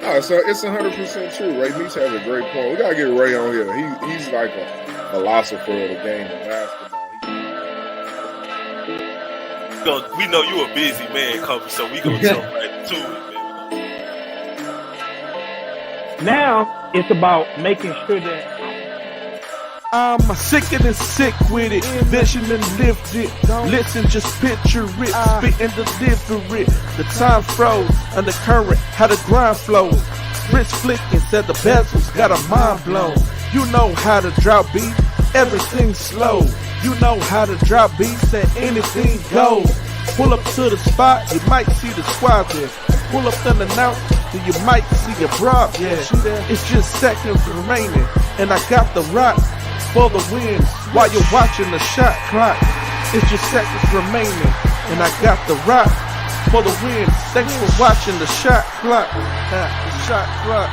No, so it's 100% true. Ray Meach has a great point. We gotta get Ray on here. He's like a philosopher of the game of basketball. We know you a busy man, Kobe, so we gonna jump right to it, man. Now it's about making sure that I'm sick and sick with it, vision and lift it. Listen, just picture it, spit and deliver it. The time froze, undercurrent, how the grind flows. Wrist flicking, said the bezels, got a mind blown. You know how to drop beat, everything slow. You know how to drop beat, said anything goes. Pull up to the spot, you might see the squad there. Pull up unannounced, then you might see your broad there. It's just seconds remaining, and I got the rock for the win while you're watching the shot clock. It's just seconds remaining, and I got the rock for the win. Thanks for watching the shot clock. The shot clock.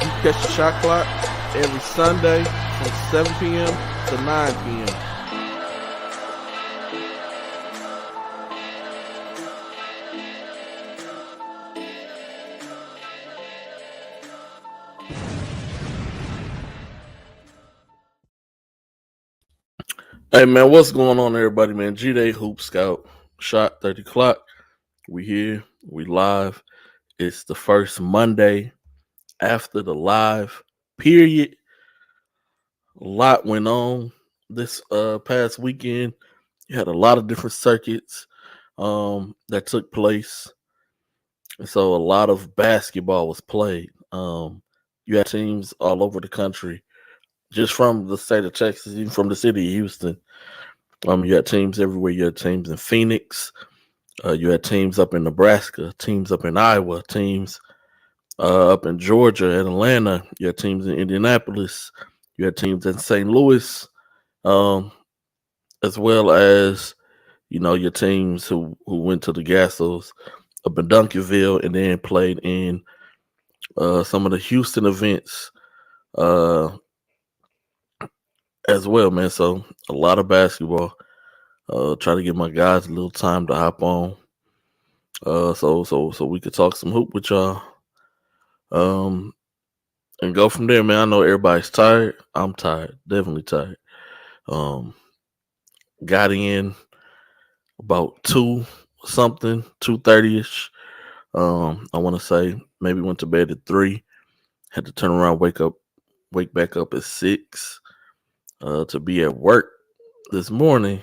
You catch the shot clock every Sunday from 7 p.m. to 9 p.m. Hey man, what's going on, everybody? Man, G-Day Hoop Scout, Shot30Clock. We here, we live. It's the first Monday after the live period. A lot went on this past weekend. You had a lot of different circuits that took place, and so a lot of basketball was played. You had teams all over the country. Just from the state of Texas, even from the city of Houston. You had teams everywhere. You had teams in Phoenix. You had teams up in Nebraska, teams up in Iowa, teams up in Georgia and Atlanta. You had teams in Indianapolis. You had teams in St. Louis, as well as, your teams who went to the Gastos up in Duncanville and then played in some of the Houston events as well, man. So a lot of basketball. Try to give my guys a little time to hop on. So we could talk some hoop with y'all. And go from there, man. I know everybody's tired. I'm tired. Definitely tired. Got in about 2:30ish. I want to say maybe went to bed at 3. Had to turn around, wake back up at 6. To be at work this morning.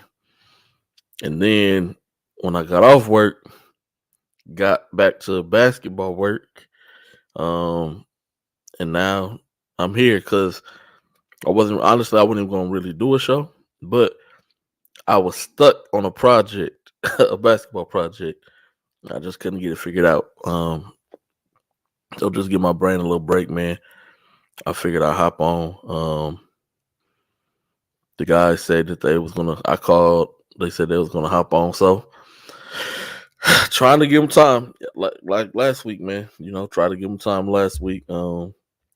And then when I got off work, got back to basketball work. And now I'm here because I wasn't even going to really do a show, but I was stuck on a project, a basketball project. I just couldn't get it figured out. So just give my brain a little break, man. I figured I'd hop on. The guys said that I called, they said they was going to hop on. So trying to give them time, like last week, man, try to give them time last week.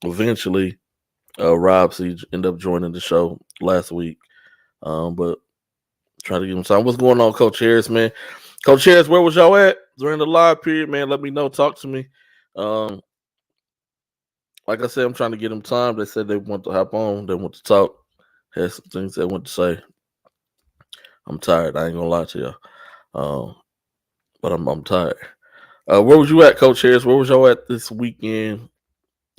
Eventually, Rob Siege ended up joining the show last week. But try to give them time. What's going on, Coach Harris, man? Coach Harris, where was y'all at during the live period, man? Let me know. Talk to me. Like I said, I'm trying to get them time. They said they want to hop on. They want to talk. Had some things they want to say. I'm tired. I ain't gonna lie to y'all. But I'm tired. Where was you at, Coach Harris? Where was y'all at this weekend?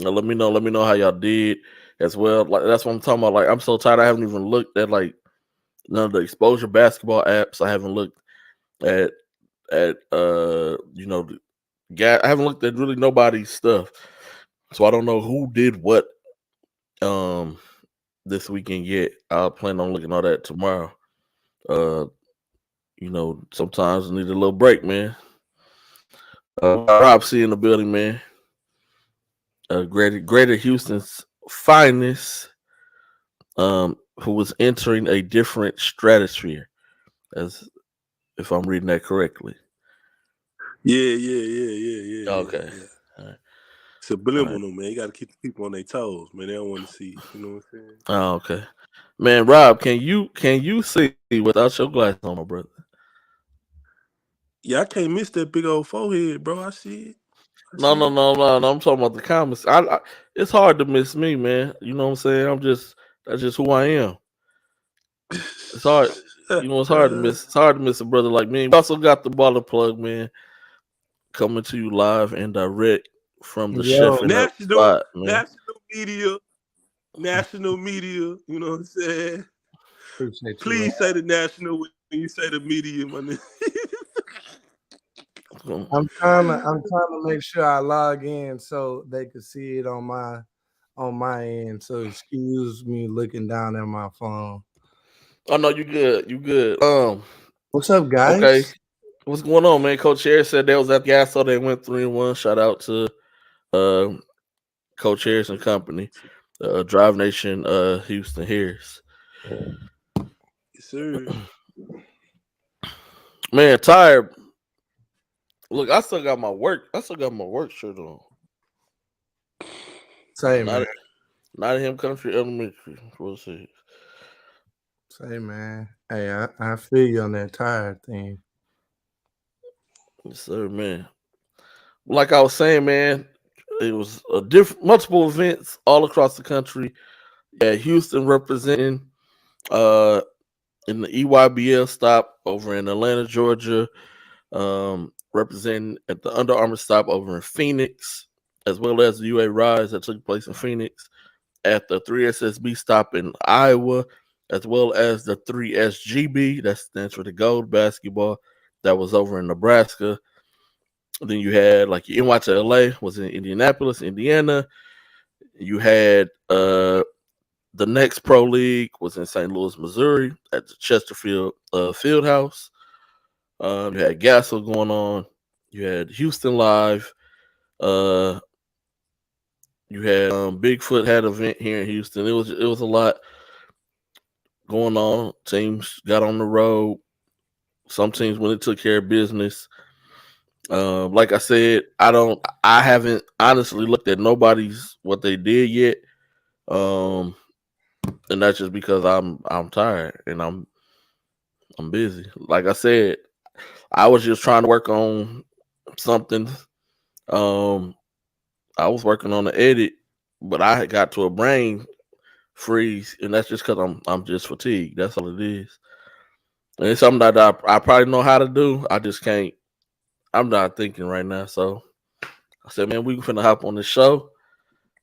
Let me know. Let me know how y'all did as well. Like that's what I'm talking about. Like I'm so tired. I haven't even looked at none of the exposure basketball apps. I haven't looked at I haven't looked at really nobody's stuff. So I don't know who did what this weekend yet. I'll plan on looking at all that tomorrow. Sometimes I need a little break, man. Rob C in the building, man. Greater Houston's finest, who was entering a different stratosphere, as if I'm reading that correctly. Yeah. Okay. Yeah. All right. Subliminal, man. You got to keep the people on their toes, man. They don't want to see. You know what I'm saying? Oh, okay. Man, Rob, can you see without your glasses on, my brother? Yeah, I can't miss that big old forehead, bro. I see it. No. I'm talking about the comments. It's hard to miss me, man. You know what I'm saying? That's just who I am. It's hard. You know, it's hard to miss. It's hard to miss a brother like me. We also got the baller plug, man, coming to you live and direct from the chef and up spot, man. National media. You know what I'm saying? Appreciate you. Please say the national when you say the media, my nigga. I'm trying to make sure I log in so they can see it on my end. So excuse me looking down at my phone. Oh no, you good. You good. What's up, guys? Okay. What's going on, man? Coach Harris said they was at the gas, so they went 3-1. Shout out to Coach Harris and company. Drive Nation Houston Harris. Yes, sir. Man, tired. Look, I still got my work shirt on. Say, man. Nottingham Country Elementary. We'll see. Say, man. Hey, I feel you on that tired thing. Yes, sir, man. Like I was saying, man, it was multiple events all across the country. Yeah, Houston representing in the EYBL stop over in Atlanta, Georgia. Representing at the Under Armour stop over in Phoenix, as well as the UA Rise that took place in Phoenix, at the 3SSB stop in Iowa, as well as the 3SGB, that stands for the Gold Basketball, that was over in Nebraska. Then you had like your NY to LA was in Indianapolis, Indiana. You had the next Pro League was in St. Louis, Missouri, at the Chesterfield Fieldhouse. You had Gassel going on. You had Houston Live. You had Bigfoot had an event here in Houston. It was a lot going on. Teams got on the road. Some teams when they took care of business. Like I said, I haven't honestly looked at nobody's what they did yet. And that's just because I'm tired and I'm busy. Like I said, I was just trying to work on something. I was working on the edit, but I had got to a brain freeze, and that's just because I'm just fatigued. That's all it is. And it's something that I probably know how to do. I just can't. I'm not thinking right now. So I said, man, we finna hop on the show.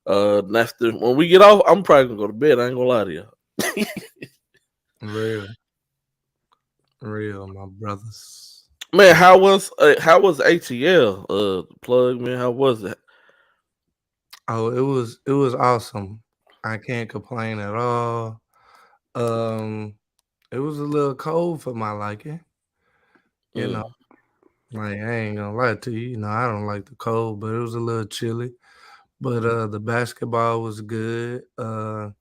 After when we get off, I'm probably gonna go to bed. I ain't gonna lie to you. Real, my brothers. Man, how was ATL? Plug, man, how was it? Oh, it was awesome. I can't complain at all. It was a little cold for my liking. You know, like I ain't gonna lie to you. You know, I don't like the cold, but it was a little chilly. But the basketball was good. The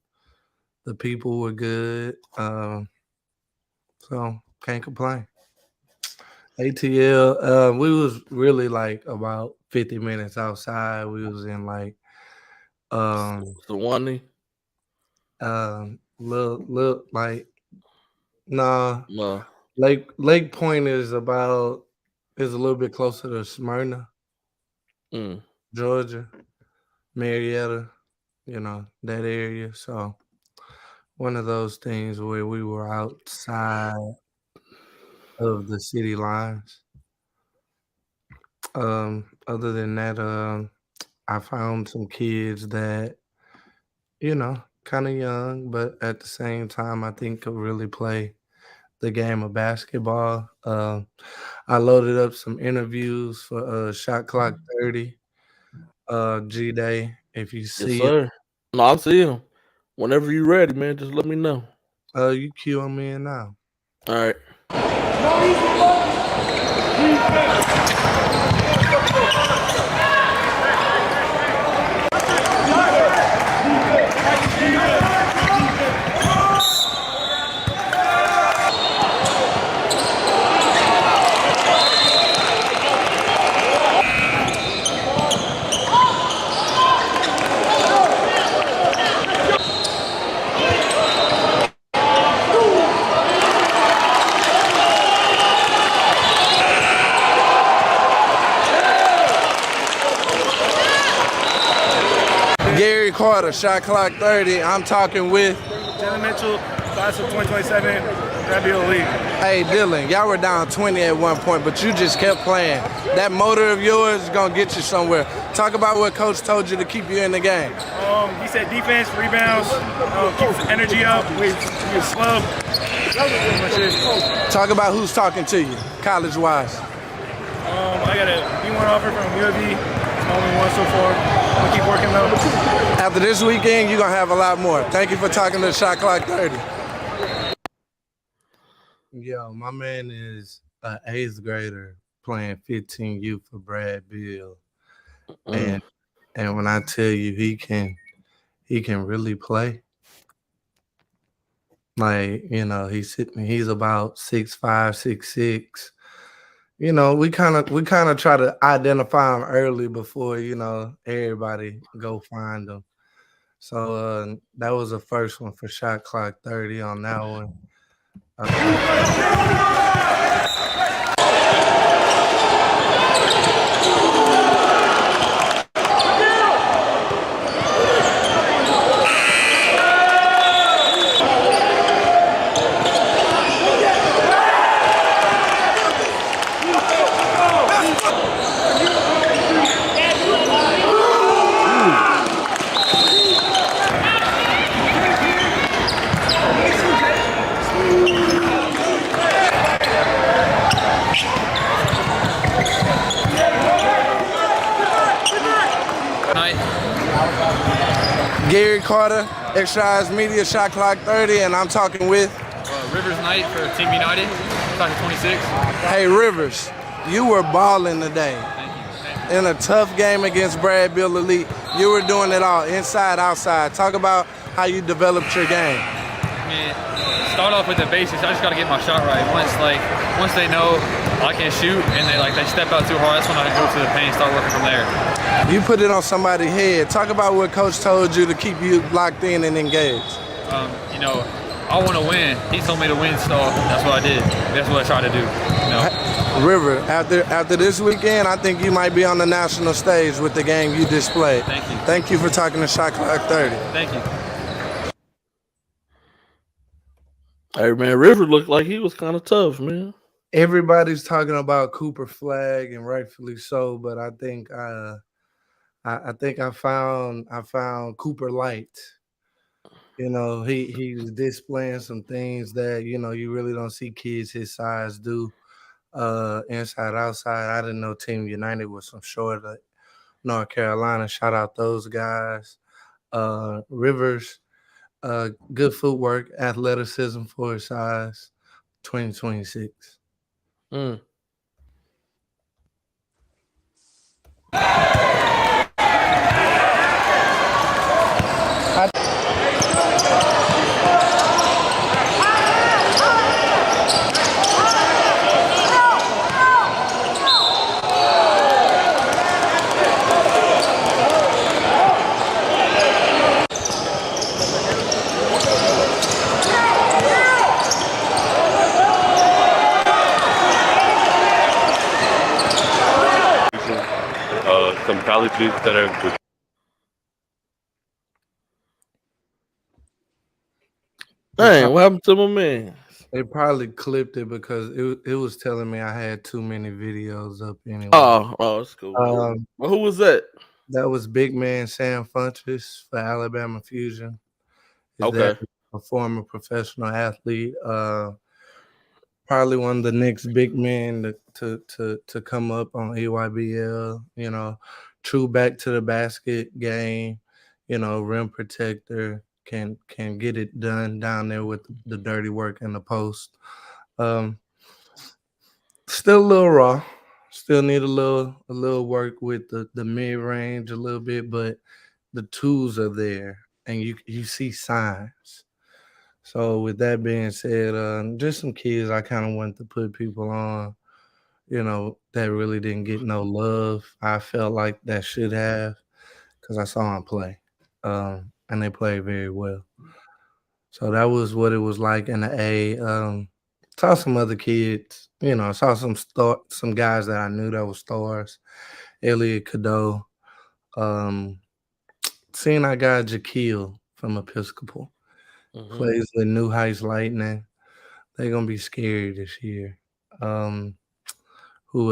people were good. So can't complain. ATL, we was really like about 50 minutes outside. We was in like Sewanee? Little like no. Lake Point is a little bit closer to Smyrna, Georgia, Marietta, you know, that area. So one of those things where we were outside of the city lines. Other than that, I found some kids that, you know, kind of young, but at the same time, I think could really play the game of basketball. I loaded up some interviews for Shot Clock 30, G-Day. If you see yes, sir. No, I'll see him. Whenever you're ready, man, just let me know. You cue me in now. All right. Carter, Shot Clock 30. I'm talking with Dylan Mitchell, class of 2027, Grassroots League. Hey Dylan, y'all were down 20 at one point, but you just kept playing. That motor of yours is gonna get you somewhere. Talk about what coach told you to keep you in the game. He said defense, rebounds, keep the energy up, we slow. Talk about who's talking to you, college-wise. I got a B1 offer from U of E. Only one so far. We'll keep working though. After this weekend, you're gonna have a lot more. Thank you for talking to Shot Clock 30. Yo, my man is an 8th grader playing 15U for Brad Bill. And when I tell you he can really play. Like, you know, he's about 6'5", 6'6". You know, we kind of try to identify him early before, you know, everybody go find him. So that was the first one for Shot Clock 30 on that one. Gary Carter, Extra Eyes Media, Shot Clock 30, and I'm talking with Rivers Knight for Team United, talking 26. Hey Rivers, you were balling today. Thank you. In a tough game against Brad Bill Elite. You were doing it all, inside, outside. Talk about how you developed your game. I mean, start off with the basics. I just got to get my shot right. Once they know I can shoot and they step out too hard, that's when I go to the paint and start working from there. You put it on somebody's head. Talk about what coach told you to keep you locked in and engaged. You know, I want to win. He told me to win, so that's what I did. That's what I tried to do. You know? River, after this weekend, I think you might be on the national stage with the game you displayed. Thank you. Thank you for talking to Shot Clock 30. Thank you. Hey man, River looked like he was kind of tough, man. Everybody's talking about Cooper Flag, and rightfully so, but I think I found Cooper Light. You know, he was displaying some things that, you know, you really don't see kids his size do. Inside, outside. I didn't know Team United was from Charlotte, North Carolina. Shout out those guys. Rivers, good footwork, athleticism for his size. 2026. Some colleges that are. Dang, what happened to my man? They probably clipped it because it was telling me I had too many videos up anyway. Oh, that's cool. Well, who was that? That was big man Sam Funches for Alabama Fusion. Okay. A former professional athlete. Probably one of the next big men to come up on EYBL, you know, true back to the basket game, you know, rim protector, can get it done down there with the dirty work in the post. Still a little raw, still need a little work with the mid range a little bit, but the tools are there and you see signs. So with that being said, just some kids I kind of wanted to put people on, you know, that really didn't get no love. I felt like that should have, because I saw them play, and they played very well. So that was what it was like in the A. Saw some other kids, you know, saw some guys that I knew that were stars. Elliot Cadeau, Seeing I got Jaquil from Episcopal. Plays with New Heights Lightning. They're gonna be scary this year. Who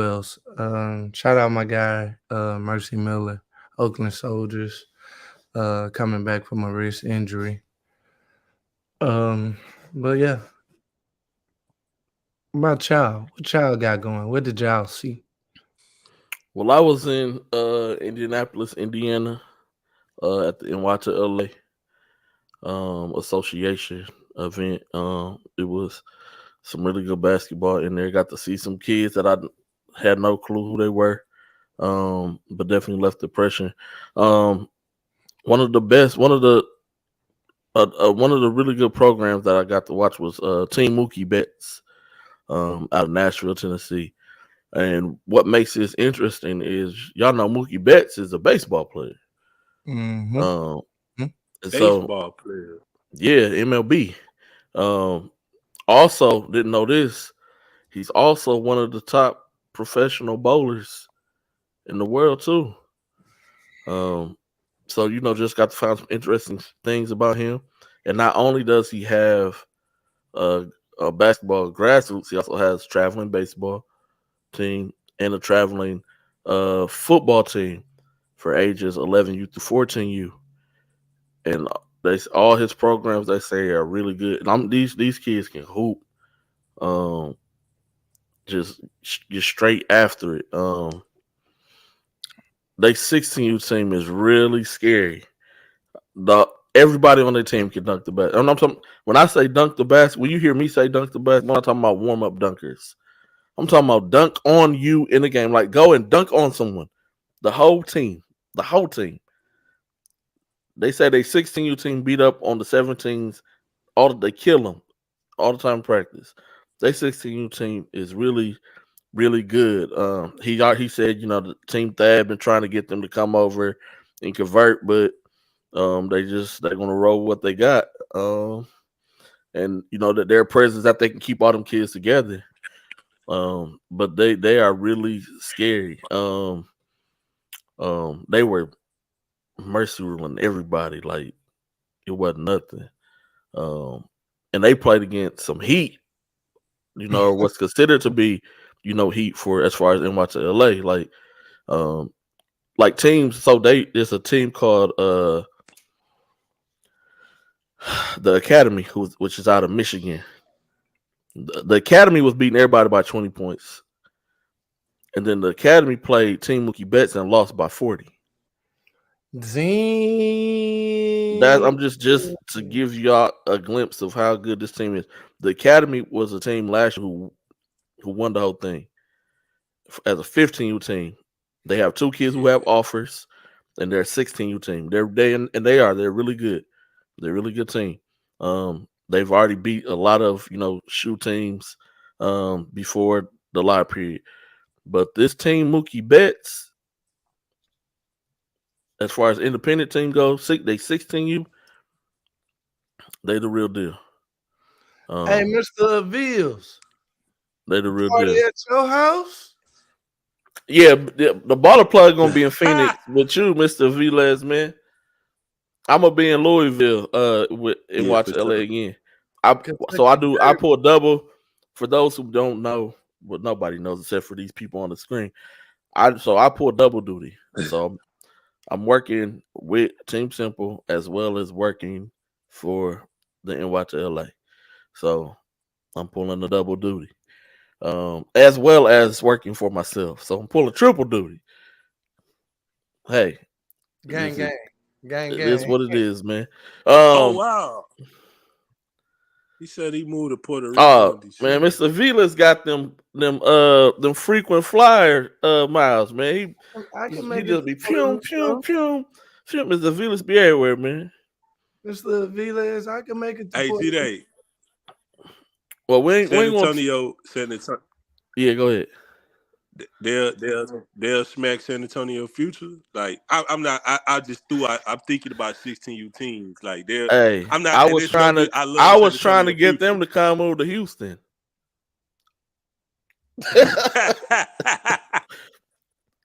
else? Shout out my guy, Mercy Miller, Oakland Soldiers, coming back from a wrist injury. But yeah. What about y'all? What y'all got going? What did y'all see? Well, I was in Indianapolis, Indiana, at the NY to LA association event. It was some really good basketball in there. Got to see some kids that I had no clue who they were, but definitely left impression. One of the really good programs that I got to watch was Team Mookie Betts out of Nashville, Tennessee. And what makes this interesting is y'all know Mookie Betts is a baseball player. Mm-hmm. Baseball player. Yeah, MLB. Also, didn't know this. He's also one of the top professional bowlers in the world too. So just got to find some interesting things about him. And not only does he have a basketball grassroots, he also has traveling baseball team and a traveling football team for ages 11U through 14U. And all his programs they say are really good. And these kids can hoop. Just get straight after it. They 16U team is really scary. Everybody on their team can dunk the basket. I'm talking, when I say dunk the basket, when you hear me say dunk the basket, I'm not talking about warm up dunkers. I'm talking about dunk on you in the game. Like go and dunk on someone. The whole team. They say they 16U team beat up on the 17s. They kill them all the time in practice. They 16U team is really, really good. He said, the team Thad been trying to get them to come over and convert, but they're gonna roll what they got. And that their presence that they can keep all them kids together. But they are really scary. They were mercy ruling everybody like it wasn't nothing. And they played against some heat, what's considered to be, heat for as far as NY to LA. Like teams, so there's a team called the Academy, which is out of Michigan. The Academy was beating everybody by 20 points. And then the Academy played Team Mookie Betts and lost by 40. I'm just to give y'all a glimpse of how good this team is. The Academy was a team last year who won the whole thing. As a 15U team, they have 2 kids who have offers, and they're a 16U team. They're really good. They're a really good team. They've already beat a lot of shoe teams before the live period. But this team, Mookie Betts, as far as independent team goes, they 16U. They the real deal. Hey, Mr. Aviles. They the real Party deal. at your house? Yeah, the baller plug gonna be in Phoenix with you, Mr. Aviles, man. I'm gonna be in Louisville and watch LA again. I pull a double. For those who don't know, but nobody knows except for these people on the screen. I pull double duty. So I'm working with Team Simple as well as working for the NY to LA. So I'm pulling the double duty. As well as working for myself. So I'm pulling triple duty. Hey. Gang. It is what it is, man. Oh wow. He said he moved to Puerto Rico. Man, Mr. Vilas got them frequent flyer miles, man. He just be pew. Mr. Vilas be everywhere, man. Mr. Vilas, I can make it to Hey, G-Day. Well, we ain't San Antonio. Yeah, go ahead. They'll smack San Antonio future. Like I'm thinking about 16U teams. Like I was trying to get them to come over to Houston.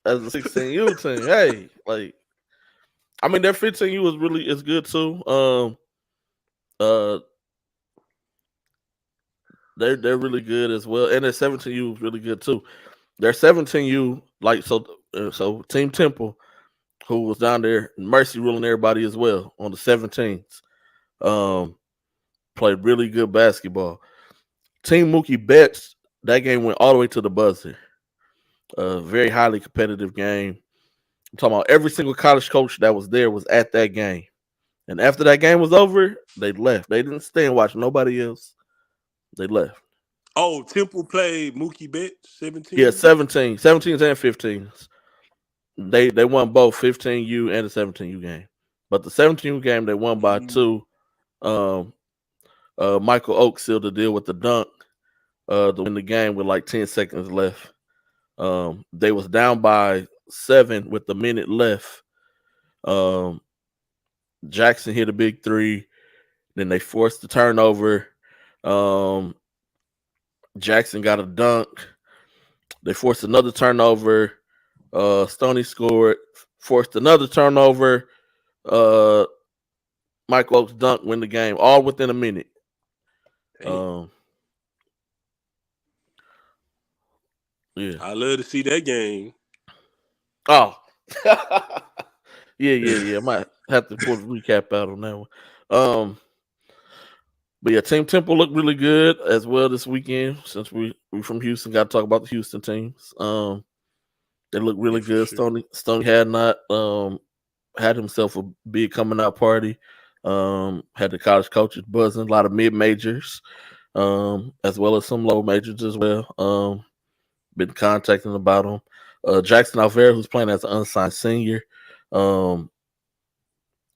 As a 16U team. Hey, like I mean, their 15U is good too. They're really good as well, and their 17U is really good too. Their 17U, so Team Temple, who was down there, Mercy ruling everybody as well on the 17s. Played really good basketball. Team Mookie Betts, that game went all the way to the buzzer. Very highly competitive game. I'm talking about every single college coach that was there was at that game. And after that game was over, they left. They didn't stay and watch nobody else. They left. Oh, Temple played Mookie Betts, 17? Yeah, 17s and 15s. They won both 15U and the 17U game. But the 17U game, they won by 2. Michael Oaks sealed the deal with the dunk to win the game with like 10 seconds left. They was down by 7 with a minute left. Jackson hit a big 3. Then they forced the turnover. Jackson got a dunk. They forced another turnover. Stoney scored. Forced another turnover. Michael Oaks dunk, win the game, all within a minute. Yeah, I love to see that game. Oh, yeah. I might have to put a recap out on that one. But yeah, Team Temple looked really good as well this weekend. Since we from Houston, got to talk about the Houston teams. They look really good. Sure. Stoney had not had himself a big coming out party. Had the college coaches buzzing, a lot of mid majors, as well as some low majors as well. Been contacting about him. Jackson Alvera, who's playing as an unsigned senior,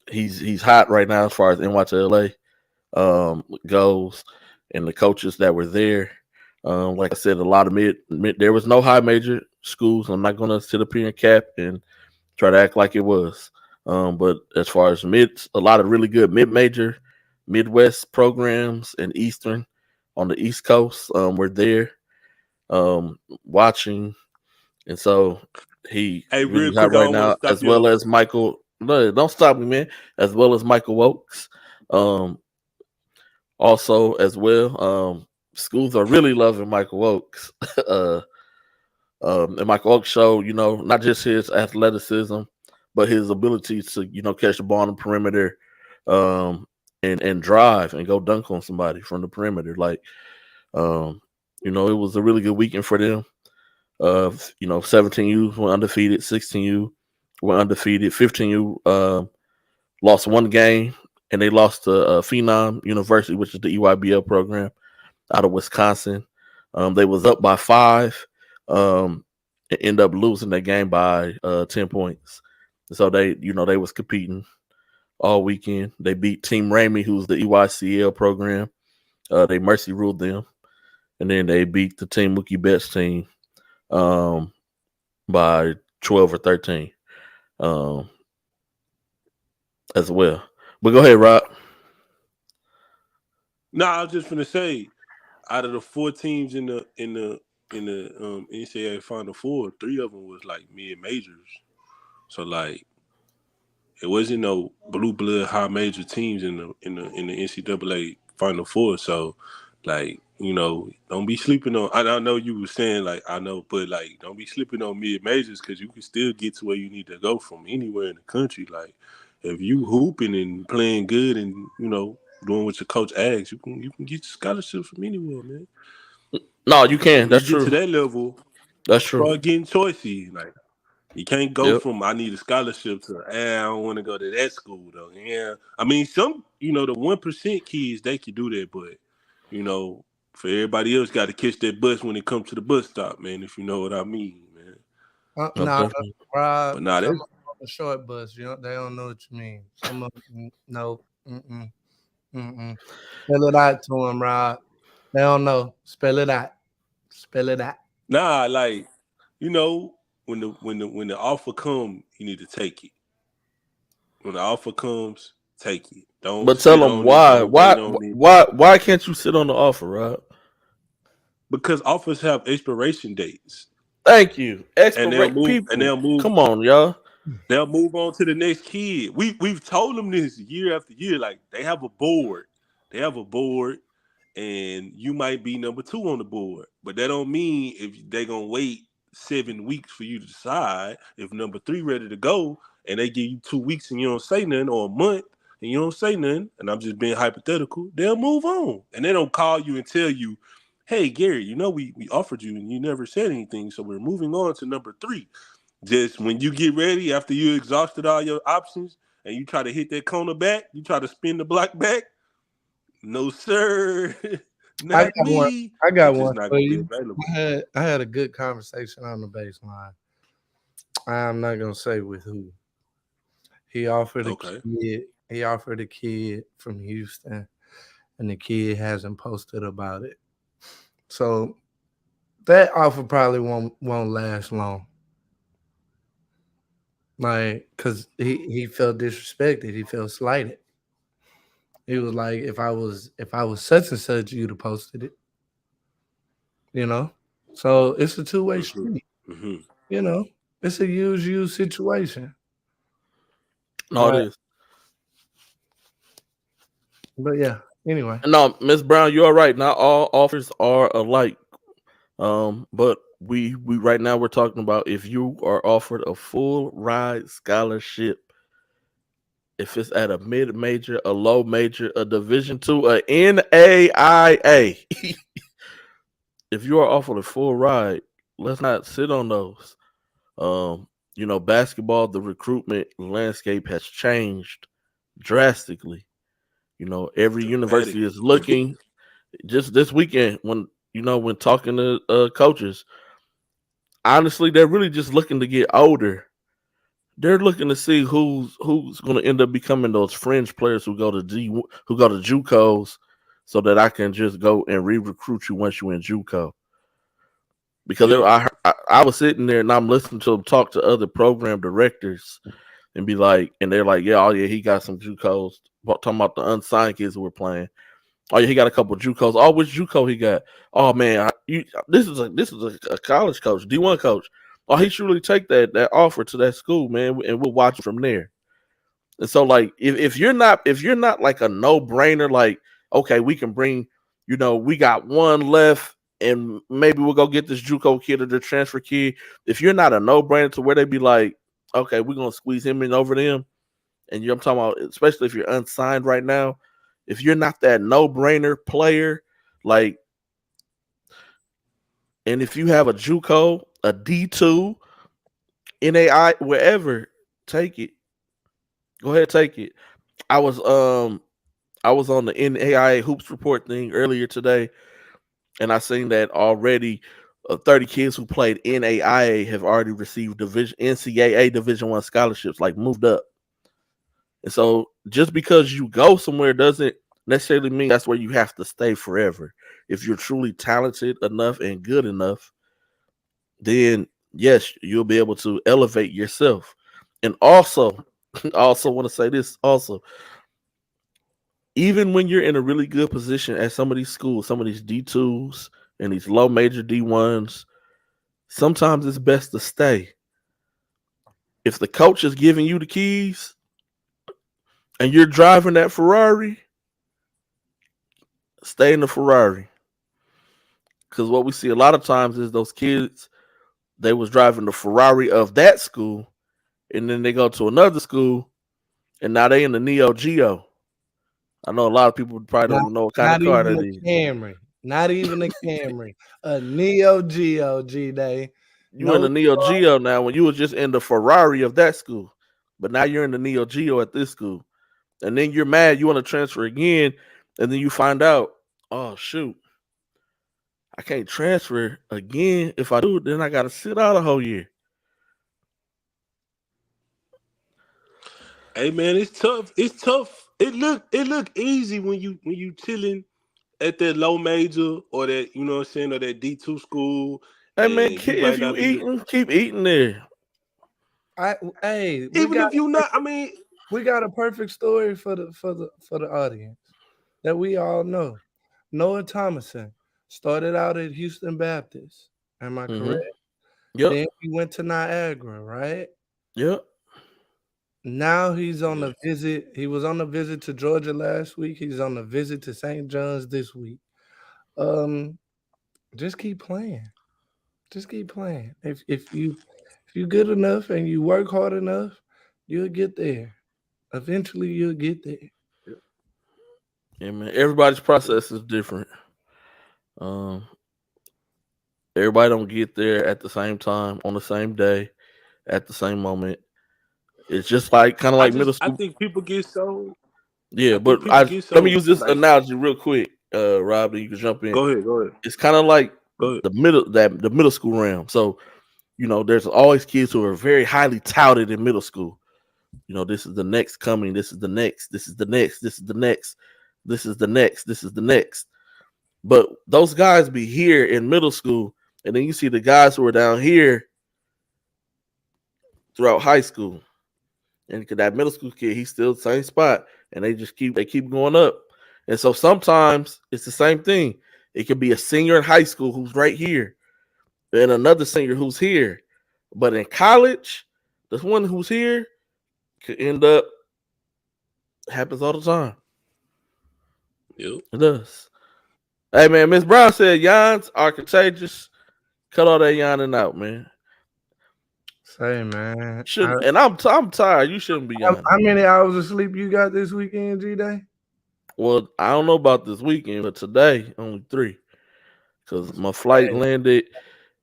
he's hot right now as far as NYLA goes, and the coaches that were there. Like I said, a lot of mid. There was no high major schools. I'm not going to sit up here and cap and try to act like it was. But as far as a lot of really good mid-major, Midwest programs and Eastern on the East Coast were there watching. And so he really hot right now, as well as Michael. No, don't stop me, man. As well as Michael Oaks. Also, as well, schools are really loving Michael Oaks. And Michael Oaks showed, not just his athleticism, but his ability to, catch the ball on the perimeter and drive and go dunk on somebody from the perimeter. Like, it was a really good weekend for them. 17U went undefeated, 16U went undefeated, 15U lost one game, and they lost to Phenom University, which is the EYBL program out of Wisconsin. They was up by 5 and end up losing that game by 10 points. So they was competing all weekend. They beat Team Ramey, who's the EYCL program. They mercy ruled them. And then they beat the Team Mookie Betts team by 12 or 13 as well. But go ahead, Rob. No, I was just gonna say, out of the 4 teams in the NCAA Final Four, 3 of them was like mid majors. So like, it wasn't no blue blood high major teams in the NCAA Final Four. So like, don't be sleeping on. I know you were saying like I know, but like don't be sleeping on mid majors because you can still get to where you need to go from anywhere in the country. Like if you hooping and playing good and doing what your coach asks, you can get scholarships from anywhere, man. No, you can. That's true. To that level, that's true. Start getting choicy. Like you can't go from I need a scholarship to I don't want to go to that school though. Yeah, I mean some the 1% kids they can do that, but for everybody else, got to catch that bus when it comes to the bus stop, man. If you know what I mean, man. Rob, but that's the short bus. They don't know what you mean. Some of them, no. Spell it out to them, Rob. They don't know. Spell it out. Nah, like when the offer comes, you need to take it. When the offer comes, take it. Don't. But tell them why. Why can't you sit on the offer, Rob? Because offers have expiration dates. Thank you. And they'll move. Come on, y'all. They'll move on to the next kid. We've told them this year after year. Like they have a board. They have a board, and you might be number 2 on the board. But that don't mean if they're gonna wait 7 weeks for you to decide if number 3 ready to go, and they give you 2 weeks and you don't say nothing, or a month and you don't say nothing, and I'm just being hypothetical, they'll move on. And they don't call you and tell you, hey Gary, you know we offered you and you never said anything, so we're moving on to number 3. Just when you get ready, after you exhausted all your options and you try to hit that corner back, you try to spin the block back. No, sir. Not me. I got It's just one not for gonna be you. available. I had a good conversation on the baseline. I'm not gonna say with who. He offered a Okay. kid. He offered a kid from Houston, and the kid hasn't posted about it. So that offer probably won't last long. Like, cause he felt disrespected. He felt slighted. He was like, if I was such and such, you'd have posted it. You know. So it's a two-way street. Mm-hmm. You know, it's a use situation. No, it is. But yeah. Anyway. No, Miss Brown, you're right. Not all offers are alike. But we right now we're talking about if you are offered a full ride scholarship, if it's at a mid-major, a low major, a Division II, a NAIA. If you are offered a full ride, let's not sit on those. Basketball, the recruitment landscape has changed drastically. Every university is looking. Just this weekend, when talking to coaches, honestly, they're really just looking to get older. They're looking to see who's going to end up becoming those fringe players who go to JUCOs, so that I can just go and re-recruit you once you're in JUCO. Because I was sitting there and I'm listening to them talk to other program directors and be like, and they're like, yeah, he got some JUCOs. Talking about the unsigned kids who were playing. Oh yeah, he got a couple of JUCOs. Oh, which JUCO he got? Oh man, this is a college coach, D1 coach. Oh, he should really take that offer to that school, man, and we'll watch from there. And so, like, if you're not like a no brainer, like, okay, we can bring, we got one left, and maybe we'll go get this JUCO kid or the transfer kid. If you're not a no brainer to where they be like, okay, we're gonna squeeze him in over them, and I'm talking about, especially if you're unsigned right now. If you're not that no-brainer player, like, and if you have a JUCO, a D2, NAI, wherever, take it. Go ahead, take it. I was on the NAIA Hoops Report thing earlier today, and I seen that already 30 kids who played NAIA have already received NCAA Division I scholarships, like moved up. And so just because you go somewhere doesn't necessarily mean that's where you have to stay forever. If you're truly talented enough and good enough, then yes, you'll be able to elevate yourself. And also, I also want to say this also. Even when you're in a really good position at some of these schools, some of these D2s and these low major D1s, sometimes it's best to stay. If the coach is giving you the keys and you're driving that Ferrari, stay in the Ferrari. Because what we see a lot of times is those kids, they was driving the Ferrari of that school, and then they go to another school, and now they in the Neo Geo. I know a lot of people probably don't even know what kind of car that is. Camry. Not even a Camry. A Neo Geo, G-Day. You in the Neo Geo now when you was just in the Ferrari of that school. But now you're in the Neo Geo at this school. And then you're mad, you want to transfer again, and then you find out, oh, shoot, I can't transfer again. If I do, then I got to sit out a whole year. Hey man, it's tough. It's tough. It look easy when you chilling at that low major or that, you know what I'm saying, or that D2 school. Hey man, if you eating, keep eating there. Even if you not, I mean, we got a perfect story for the audience that we all know. Noah Thomason started out at Houston Baptist. Am I correct? Yep. Then he went to Niagara, right? Yep. Now he's on Yeah. a visit. He was on a visit to Georgia last week. He's on a visit to St. John's this week. Um, just keep playing. Just keep playing. If you good enough and you work hard enough, you'll get there. Eventually, you'll get there. Yeah, man. Everybody's process is different. Um, everybody don't get there at the same time on the same day at the same moment. It's just like kind of like middle I school. think people get so. Yeah, I but think people get let me so use this like. analogy real quick, Rob. Then you can jump in. Go ahead. Go ahead. It's kind of like Go ahead. the middle school realm. So there's always kids who are very highly touted in middle school. This is the next coming. This is the next. This is the next. This is the next. This is the next. This is the next. But those guys be here in middle school, and then you see the guys who are down here throughout high school. And that middle school kid, he's still the same spot, and they keep going up. And so sometimes it's the same thing. It could be a senior in high school who's right here, and another senior who's here. But in college, this one who's here could end up happens all the time. Yep. It does. Hey man, Miss Brown said yawns are contagious. Cut all that yawning out, man. Say, man. Shouldn't and I'm tired. You shouldn't be yawning. How many hours of sleep you got this weekend, G-Day? Well, I don't know about this weekend, but today only 3. Because my flight landed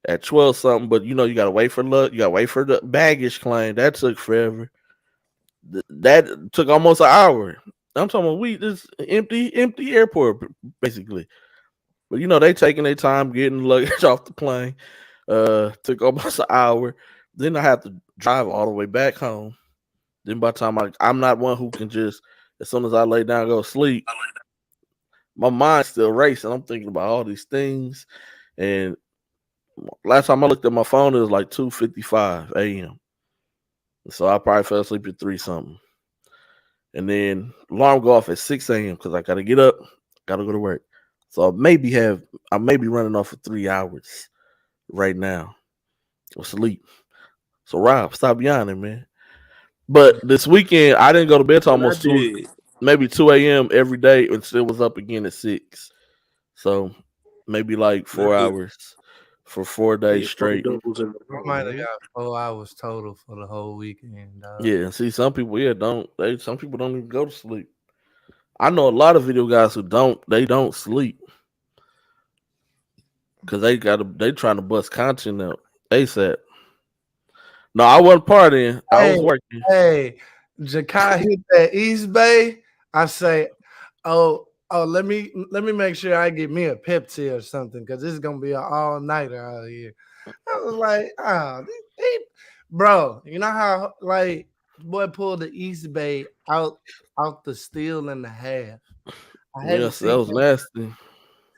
at 12 something, but you gotta wait for luck. You gotta wait for the baggage claim. That took forever. That took almost an hour. I'm talking about this empty airport basically. But they taking their time getting luggage off the plane. Took almost an hour. Then I have to drive all the way back home. Then by the time I'm not one who can just as soon as I lay down go to sleep, my mind's still racing. I'm thinking about all these things. And last time I looked at my phone, it was like 2:55 a.m. So I probably fell asleep at 3 something. And then alarm go off at 6 a.m. because I gotta get up, gotta go to work. So I may be running off for 3 hours right now of sleep. So Rob, stop yawning, man. But this weekend I didn't go to bed till almost 2, maybe 2 a.m. every day, and still was up again at 6. So maybe like 4 hours for 4 days straight. I might have got 4 hours total for the whole weekend, dog. Yeah, see, some people, some people don't even go to sleep. I know a lot of video guys who don't sleep because they trying to bust content out ASAP. No, I wasn't partying. I was working. Hey, Jakai hit that East Bay. I say, oh, let me make sure I get me a Pepsi or something because this is gonna be an all nighter out here. I was like, bro, you know how like boy pulled the East Bay out the steal and the half. Yes, that was nasty.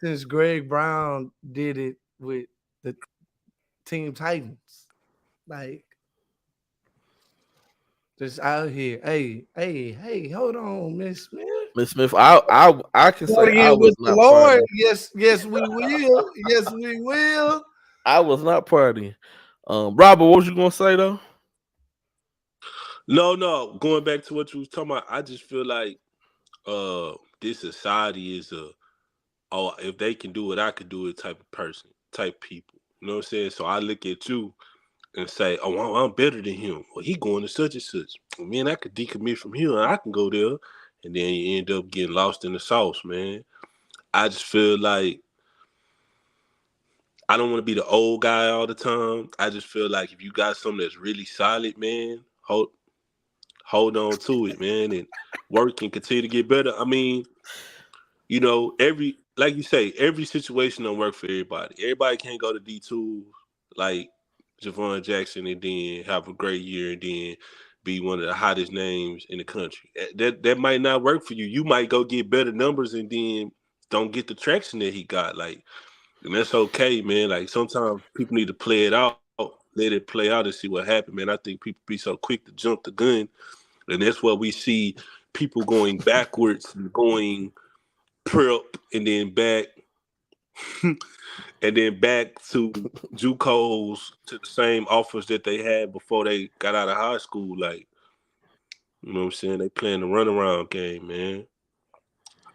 Since Greg Brown did it with the Team Titans, like just out here. Hey, hold on, Miss Smith. Miss Smith, I can say I was not Lord. Partying. Yes, we will. Yes, we will. I was not partying. Robert, what was you gonna say though? No. Going back to what you was talking about, I just feel like this society is if they can do it, I could do it type of person, type people. You know what I'm saying? So I look at you and say, oh, I'm better than him. Well, he going to such and such. Man, I could decommit from here and I can go there. And then you end up getting lost in the sauce, man. I just feel like I don't want to be the old guy all the time. I just feel like if you got something that's really solid, man, hold on to it, man, and work and continue to get better. I mean, like you say, every situation don't work for everybody. Everybody can't go to D2 like Javon Jackson and then have a great year and then be one of the hottest names in the country. That might not work for you. You might go get better numbers and then don't get the traction that he got. Like, and that's okay, man. Like sometimes people need to play it out, let it play out and see what happens, man. I think people be so quick to jump the gun. And that's what we see people going backwards and going prep and then back and then back to JUCOs to the same offers that they had before they got out of high school. Like You know what I'm saying? They playing the runaround game, man.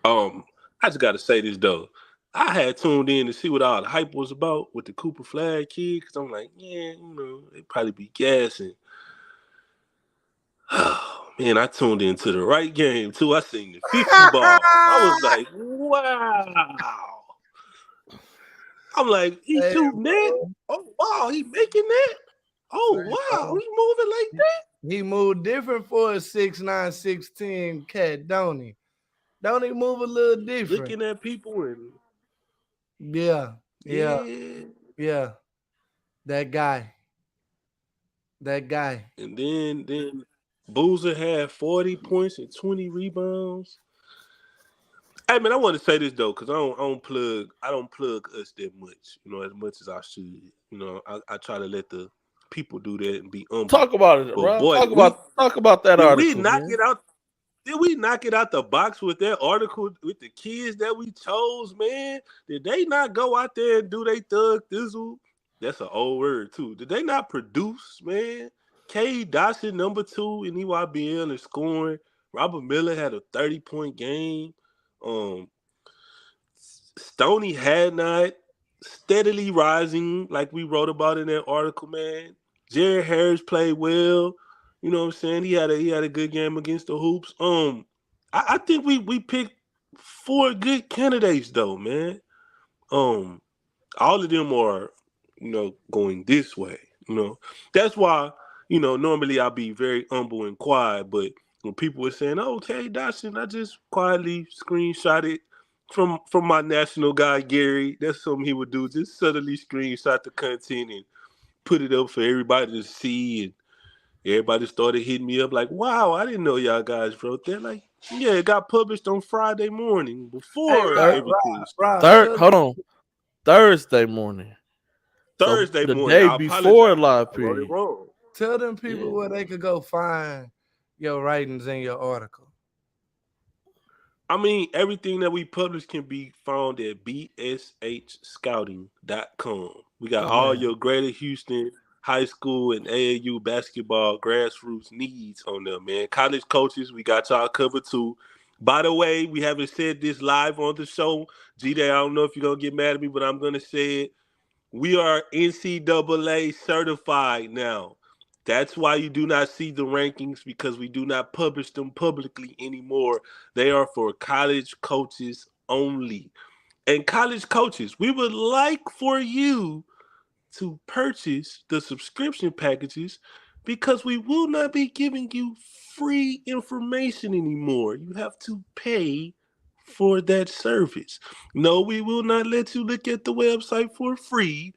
I just got to say this though. I had tuned in to see what all the hype was about with the Cooper Flag kid, because I'm like, yeah, you know, they probably be gassing. Oh, man, I tuned into the right game too. I seen the 50 ball. I was like, wow. I'm like, he shooting that? Oh, wow, he making that? Oh, wow, he moving like that? He moved different for a 6'9", 6'10" cat, don't he? Don't he move a little different? Looking at people and yeah. That guy. And then Boozer had 40 points and 20 rebounds. Hey man, I want to say this though, because I don't plug us that much, you know, as much as I should. You know, I try to let the people do that and be humble. Talk about it, bro. Boy, talk about that article. Did we knock it out the box with that article with the kids that we chose, man? Did they not go out there and do they thug thizzle? That's an old word too. Did they not produce, man? K. Dawson, number 2 in EYBL, is scoring. Robert Miller had a 30-point game. Stoney had not steadily rising, like we wrote about in that article, man. Jared Harris played well. You know what I'm saying? He had a good game against the Hoops. I think we picked 4 good candidates though, man. All of them are, you know, going this way. You know, that's why, you know, normally I'll be very humble and quiet, but when people were saying, "Oh, okay, Dawson," I just quietly screenshot it from my national guy Gary. That's something he would do. Just subtly screenshot the content and put it up for everybody to see, and everybody started hitting me up like, "Wow, I didn't know y'all guys wrote that." Like, yeah, it got published on Friday morning before everything started. Hold on, Thursday morning. Thursday the morning. Day before live period. Tell them people where they could go find your writings in your article. I mean, everything that we publish can be found at bshscouting.com. We got all your Greater Houston high school and AAU basketball grassroots needs on there, man. College coaches, we got y'all covered too. By the way, we haven't said this live on the show. G-Day, I don't know if you're going to get mad at me, but I'm going to say it. We are NCAA certified now. That's why you do not see the rankings, because we do not publish them publicly anymore. They are for college coaches only. And college coaches, we would like for you to purchase the subscription packages, because we will not be giving you free information anymore. You have to pay for that service. No, we will not let you look at the website for free.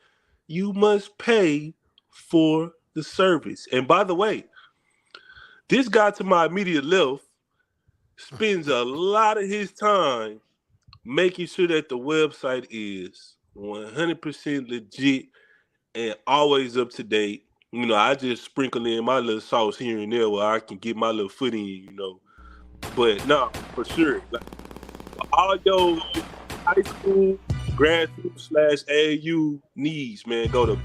You must pay for the service. And by the way, this guy to my immediate left spends a lot of his time making sure that the website is 100% legit and always up to date. You know, I just sprinkle in my little sauce here and there where I can get my little foot in, you know. But no, for sure. Like, all your high school, grassroots / AAU needs, man, go to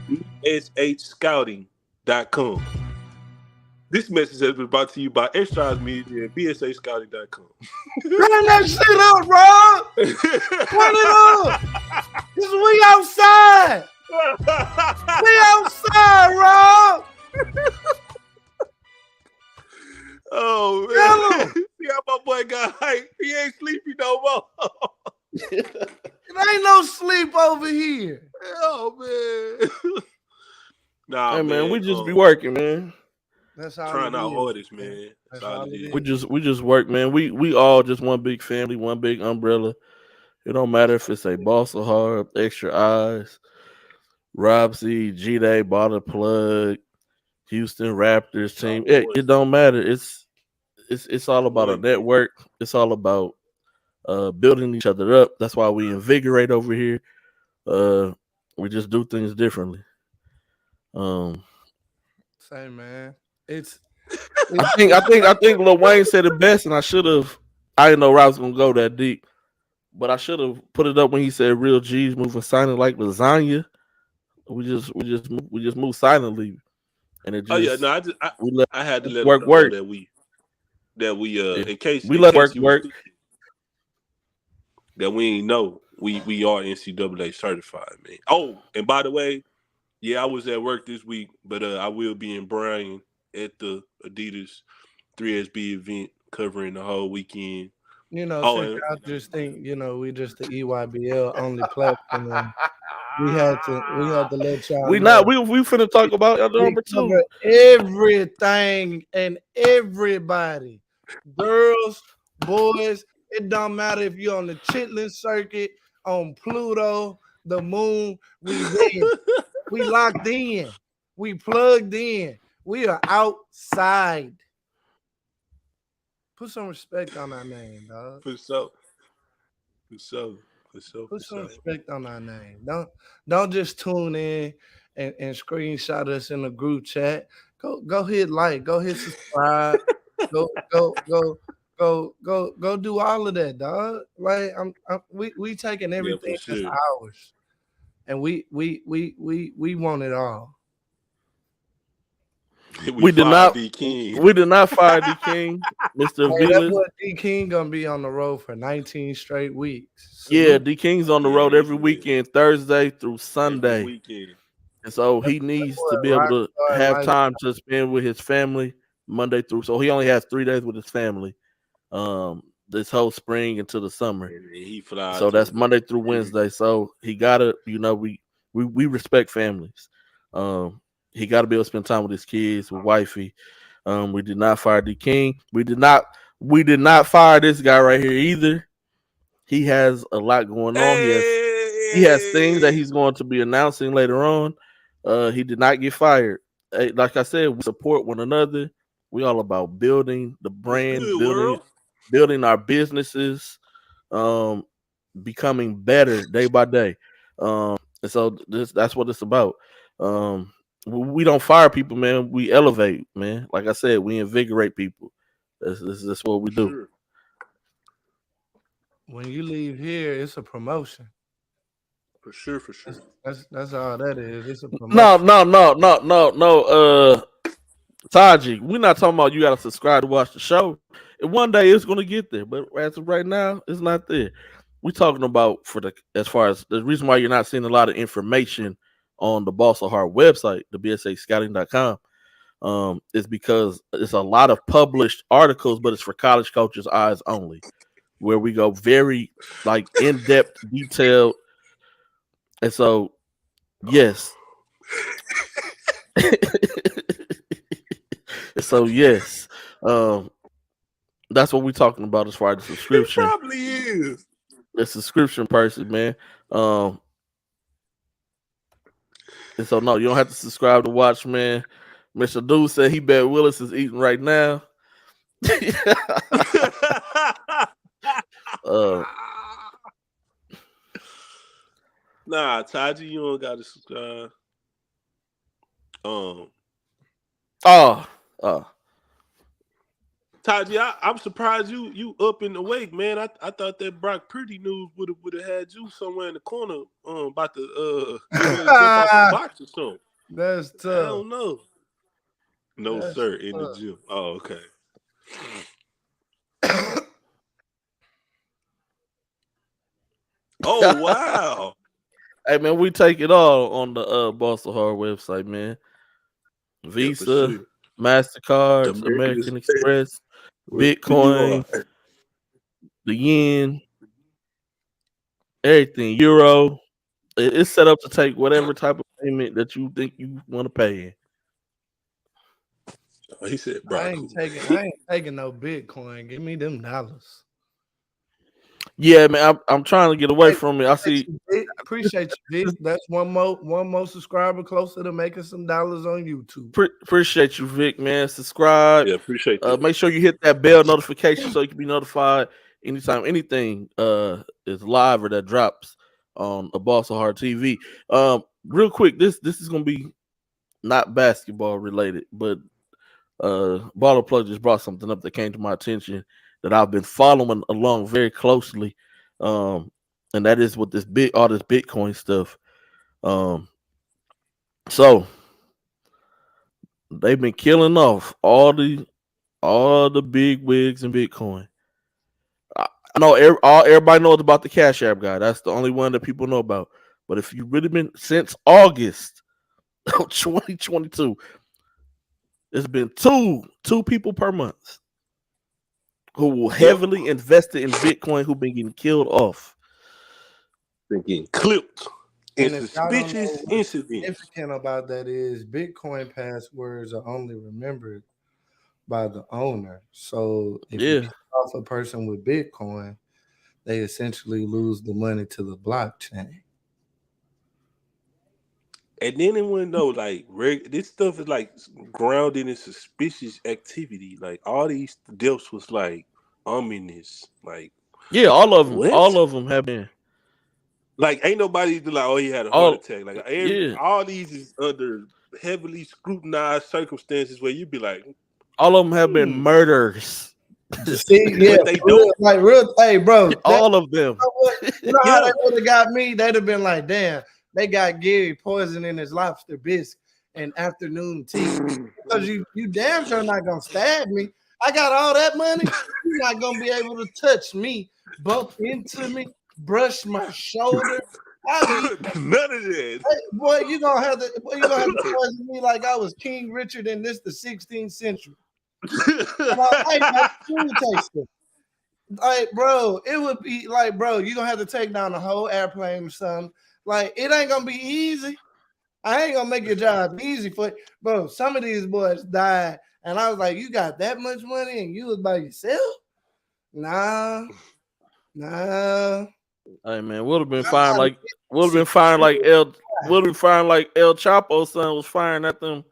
bshscouting.com. This message has been brought to you by Extras Media and bshscouting.com. Run that shit up, bro! Run it up! Cause we outside! We outside, Rob! Oh, man. See how my boy got hype? He ain't sleepy no more. There ain't no sleep over here. Oh, man. Nah, hey, man, we just be working, man. That's all trying our hardest, man. That's all it is. We just work, man. We all just one big family, one big umbrella. It don't matter if it's a Boss of Hard, Extra Eyes, Rob C, G-Day, Bottle Plug, Houston Raptors team. It don't matter. It's all about a network. It's all about building each other up. That's why we invigorate over here. We just do things differently. Say, man, I think Lil Wayne said it best, and I didn't know I was gonna go that deep, but I should have put it up when he said real G's moving silent like lasagna. We just move silently, and it just. I had to let work. That we. that we in case we let work you was work. thinking that we ain't know we are NCAA certified, man. Oh, and by the way, yeah, I was at work this week, but I will be in Bryan at the Adidas 3SB event covering the whole weekend. You know, Oh, since and y'all just think, you know, we just the EYBL only platform, we had to let y'all We know finna talk about other we number cover 2. everything and everybody. Girls, boys, it don't matter if you're on the Chitlin circuit, on Pluto, the moon, we ready. We locked in. We plugged in. We are outside. Put some respect on our name, dog. for sure. Put some respect on our name. Don't just tune in and screenshot us in the group chat. Go hit like, go hit subscribe, go do all of that, dog. Like we taking Yeah, everything for that's sure. ours, and we want it all. We did not D King. we did not fire D King, Mr. Hey, that Vilas. boy D King gonna be on the road for 19 straight weeks. Yeah, Salute. D King's on the Yeah, road every yeah. weekend, Thursday through Every Sunday. weekend. And so he That needs boy to be able rock to star have life. time to spend with his family Monday through. So he only has 3 days with his family. This whole spring into the summer. And he flies. So that's Monday through Wednesday. So he gotta, we respect families. He gotta be able to spend time with his kids, with wifey. We did not fire D King. We did not fire this guy right here either. He has a lot going on. He has things that he's going to be announcing later on. He did not get fired. Hey, like I said, we support one another. We all about building the brand, building our businesses, becoming better day by day. And so that's what it's about. We don't fire people, man. We elevate, man. Like I said, we invigorate people. That's what we do. Sure. When you leave here, it's a promotion. For sure. That's all that is. It's a promotion. No. Taji, we're not talking about you got to subscribe to watch the show. And one day it's going to get there, but as of right now, it's not there. We're talking about as far as the reason why you're not seeing a lot of information on the Boss of Heart website, the bsascouting.com, is because it's a lot of published articles, but it's for college coaches' eyes only, where we go very in-depth, detailed. And so, yes. So yes, that's what we're talking about as far as the subscription. It probably is. The subscription person, man. And so no, you don't have to subscribe to watch, man. Mr. Dude said he bet Willis is eating right now. Nah, Taji, you don't got to subscribe. Taji, I'm surprised you up and awake, man. I thought that Brock Purdy news would have had you somewhere in the corner about to jump off the box or something. That's tough. I don't know. No, That's sir, in tough. the gym. Oh, okay. Oh, wow. Hey, man, we take it all on the Boss of Heart website, man. Visa, MasterCard, American Express, Bitcoin, the yen, everything, Euro. It's set up to take whatever type of payment that you think you want to pay in. Oh, he said, "Bro, I ain't taking no Bitcoin. Give me them dollars." Yeah, man, I'm trying to get away from it. I see. Appreciate you, Vic. That's one more subscriber closer to making some dollars on YouTube. Appreciate you, Vic, man. Subscribe. Yeah, appreciate that. Make sure you hit that bell notification so you can be notified anytime anything is live or that drops on a Boss of Heart TV. Real quick, this is gonna be not basketball related, but Baller Plug just brought something up that came to my attention that I've been following along very closely, and that is with all this Bitcoin stuff. So they've been killing off all the all the big wigs in Bitcoin. I know everybody knows about the Cash App guy. That's the only one that people know about. But if you've really been since August of 2022, there's been two people per month who heavily invested in Bitcoin who've been getting killed off. Been getting clipped in And if y'all don't know suspicious what's incidents. significant about that is Bitcoin passwords are only remembered by the owner. So if you Yeah. kick off a person with Bitcoin, they essentially lose the money to the blockchain. And then it wouldn't know, like, this stuff is like grounded in suspicious activity. Like, all these deaths was like ominous. Like, Yeah, what? all of them have been. Like, ain't nobody like, oh, he had a heart All attack. Like, yeah, all these is under heavily scrutinized circumstances where you'd be like, all of them have been murders. See, yeah, but they for real, don't. like real. Hey, bro, All of them. you know how Yeah. they would have got me? They'd have been like, damn, they got Gary poison in his lobster bisque and afternoon tea. Because you damn sure not gonna stab me. I got all that money. You're not gonna be able to touch me, bump into me, brush my shoulder. I'll be None of that. hey, boy, you gonna have to poison me like I was King Richard in the 16th century. Hey, man, food taster. Like, bro, it would be like, bro, you're gonna have to take down the whole airplane or something. Like, it ain't gonna be easy. I ain't gonna make your job easy for you. Bro, some of these boys died, and I was like, you got that much money and you was by yourself? Nah. Hey man, would have been fine like El Chapo son was firing at them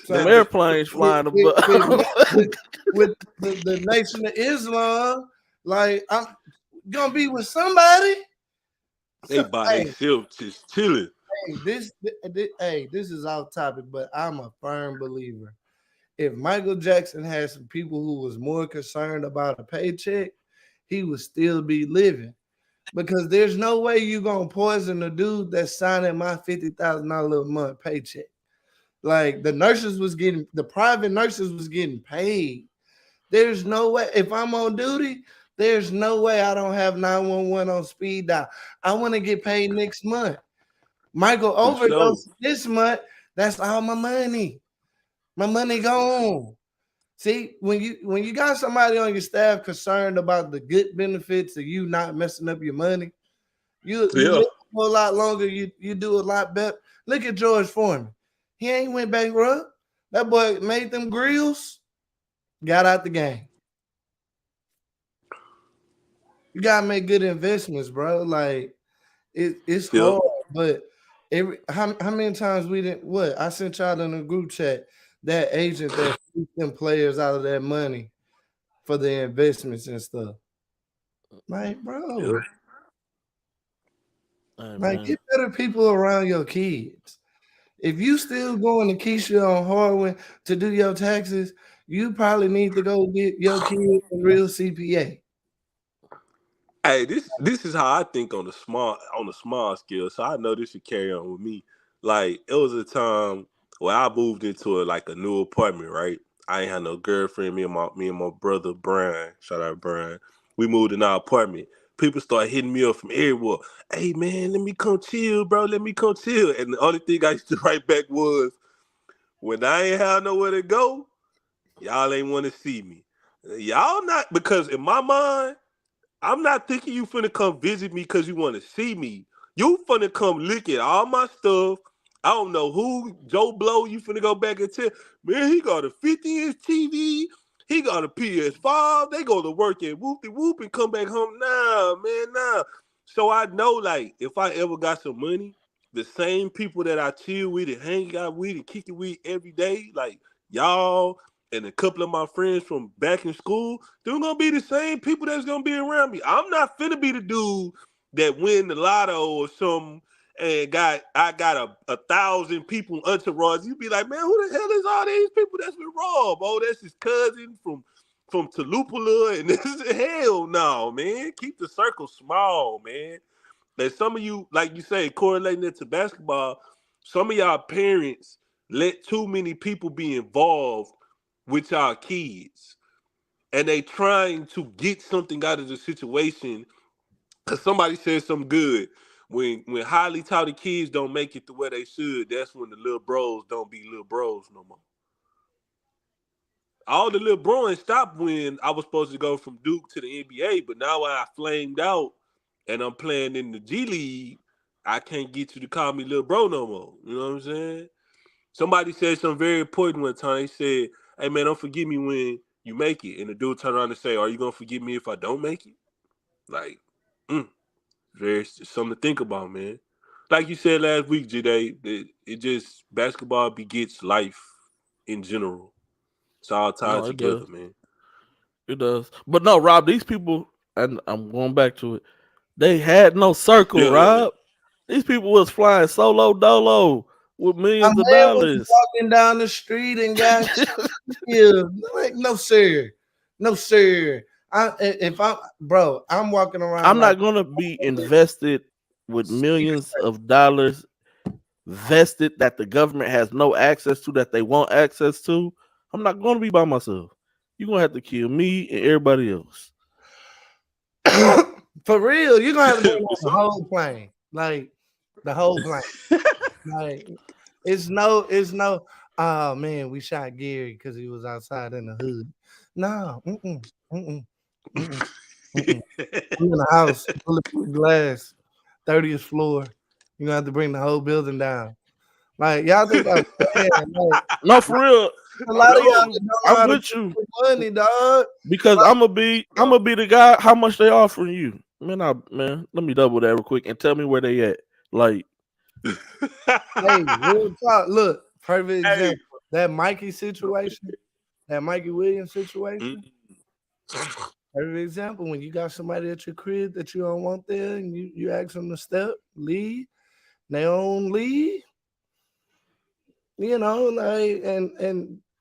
airplanes flying with the Nation of Islam. Like, I'm gonna be with somebody. They by themselves just chilling. This is off topic, but I'm a firm believer. If Michael Jackson had some people who was more concerned about a paycheck, he would still be living. Because there's no way you gonna poison a dude that's signing my $50,000 a month paycheck. Like, the private nurses was getting paid. There's no way. If I'm on duty, there's no way I don't have 911 on speed dial. I want to get paid next month. Michael overdosed this month. That's all my money. My money gone. See, when you got somebody on your staff concerned about the good benefits of you not messing up your money, you live a whole lot longer. You do a lot better. Look at George Foreman. He ain't went bankrupt. That boy made them grills, got out the game. You gotta make good investments, bro. Like, it's hard, but how many times we didn't what I sent y'all in a group chat that agent that freaked them players out of their money for the investments and stuff. Like, bro, like, get better people around your kids. If you still going to Keisha on Harwin to do your taxes, you probably need to go get your kid a real CPA. Hey, this is how I think on the small scale. So I know this should carry on with me. Like, it was a time where I moved into a new apartment, right? I ain't had no girlfriend. Me and my brother Brian, shout out Brian. We moved in our apartment. People start hitting me up from everywhere. Hey man, let me come chill, bro. Let me come chill. And the only thing I used to write back was, when I ain't have nowhere to go, y'all ain't want to see me. Y'all not, because in my mind, I'm not thinking you finna come visit me because you want to see me. You finna come look at all my stuff. I don't know who, Joe Blow, you finna go back and tell. Man, he got a 50-inch TV. He got a PS5. They go to work at Whoop and come back home. Nah, man, nah. So I know, like, if I ever got some money, the same people that I chill with and hang out with and kick it with every day, like y'all and a couple of my friends from back in school, they're gonna be the same people that's gonna be around me. I'm not finna be the dude that win the lotto or something and I got 1,000 people entourage. You be like, man, who the hell is all these people that's with Rob? Oh, that's his cousin from Talupala, and this is hell no, man. Keep the circle small, man. And some of you, like you say, correlating it to basketball, some of y'all parents let too many people be involved with y'all kids, and they trying to get something out of the situation because somebody said something good. When highly touted kids don't make it to where they should, that's when the little bros don't be little bros no more. All the little bros stopped when I was supposed to go from Duke to the NBA, but now I flamed out and I'm playing in the G League, I can't get you to call me little bro no more. You know what I'm saying? Somebody said something very important one time. He said, "Hey man, don't forgive me when you make it." And the dude turned around and say, "Are you gonna forgive me if I don't make it?" Like, very something to think about, man. Like you said last week, J-Day, it just basketball begets life in general. It's all tied No, it together, does. man. It does. But no, Rob, these people, and I'm going back to it, they had no circle, Yeah. Rob. These people was flying solo dolo with My millions of man was dollars. walking down the street and got yeah, like, no sir, no sir. I'm walking around I'm like not gonna be invested with millions of dollars vested that the government has no access to, that they want access to. I'm not gonna be by myself. You're gonna have to kill me and everybody else. for real. You're gonna have to bring For on the sure. whole plane, like the whole plane. Like it's no. Oh man, we shot Gary because he was outside in the hood. No, mm-mm, mm-mm, mm-mm, mm-mm. I'm in the house, bulletproof glass, 30th floor. You're gonna have to bring the whole building down. Like y'all think I'm playing? Like, No, for real. a lot of y'all No, that don't know I'm how to with you get money, dog. because I'm gonna be the guy. How much they offering you, man? Man, let me double that real quick and tell me where they at. Like, Hey, real talk. Look, perfect Hey. example. That Mikey situation, that Mikey Williams situation. Perfect example. When you got somebody at your crib that you don't want there, and you ask them to step, leave, they don't leave. You know, like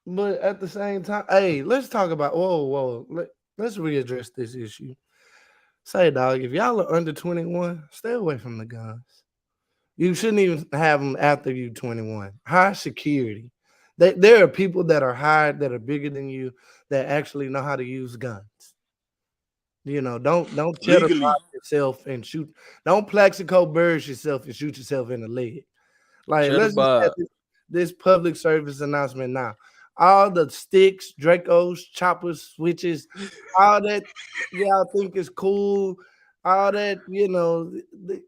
but at the same time, hey, let's talk about let's readdress this issue. Say, dog, if y'all are under 21, stay away from the guns. You shouldn't even have them after you 21. High security. There are people that are hired that are bigger than you that actually know how to use guns. You know, don't cheddar Legally. block yourself and shoot. Don't Plaxico burst yourself and shoot yourself in the leg. Like, let's just have this public service announcement now. All the sticks, Dracos, choppers, switches, all that y'all think is cool, all that, you know,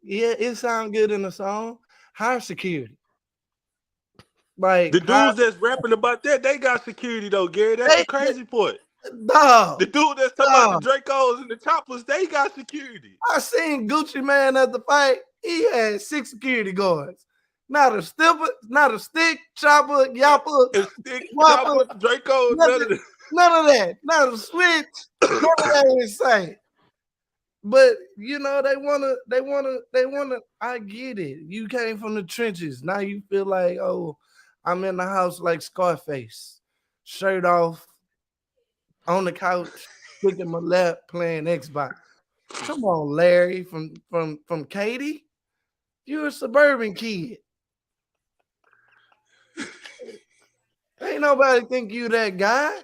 yeah, it sounds good in the song. High security. Like, The dudes that's rapping about that, they got security though, Gary. That's the crazy part. Dog. The dude that's talking about the Dracos and the choppers, they got security. I seen Gucci Man at the fight. He had 6 security guards. Not a stipper, not a stick, chopper, yapper, Stick, whopper, chopper, Draco, none of that. Not a switch. None of that is insane. But you know, they wanna. I get it. You came from the trenches. Now you feel like, oh, I'm in the house like Scarface, shirt off, on the couch, kicking my lap, playing Xbox. Come on, Larry from Katy. You're a suburban kid. Ain't nobody think you that guy.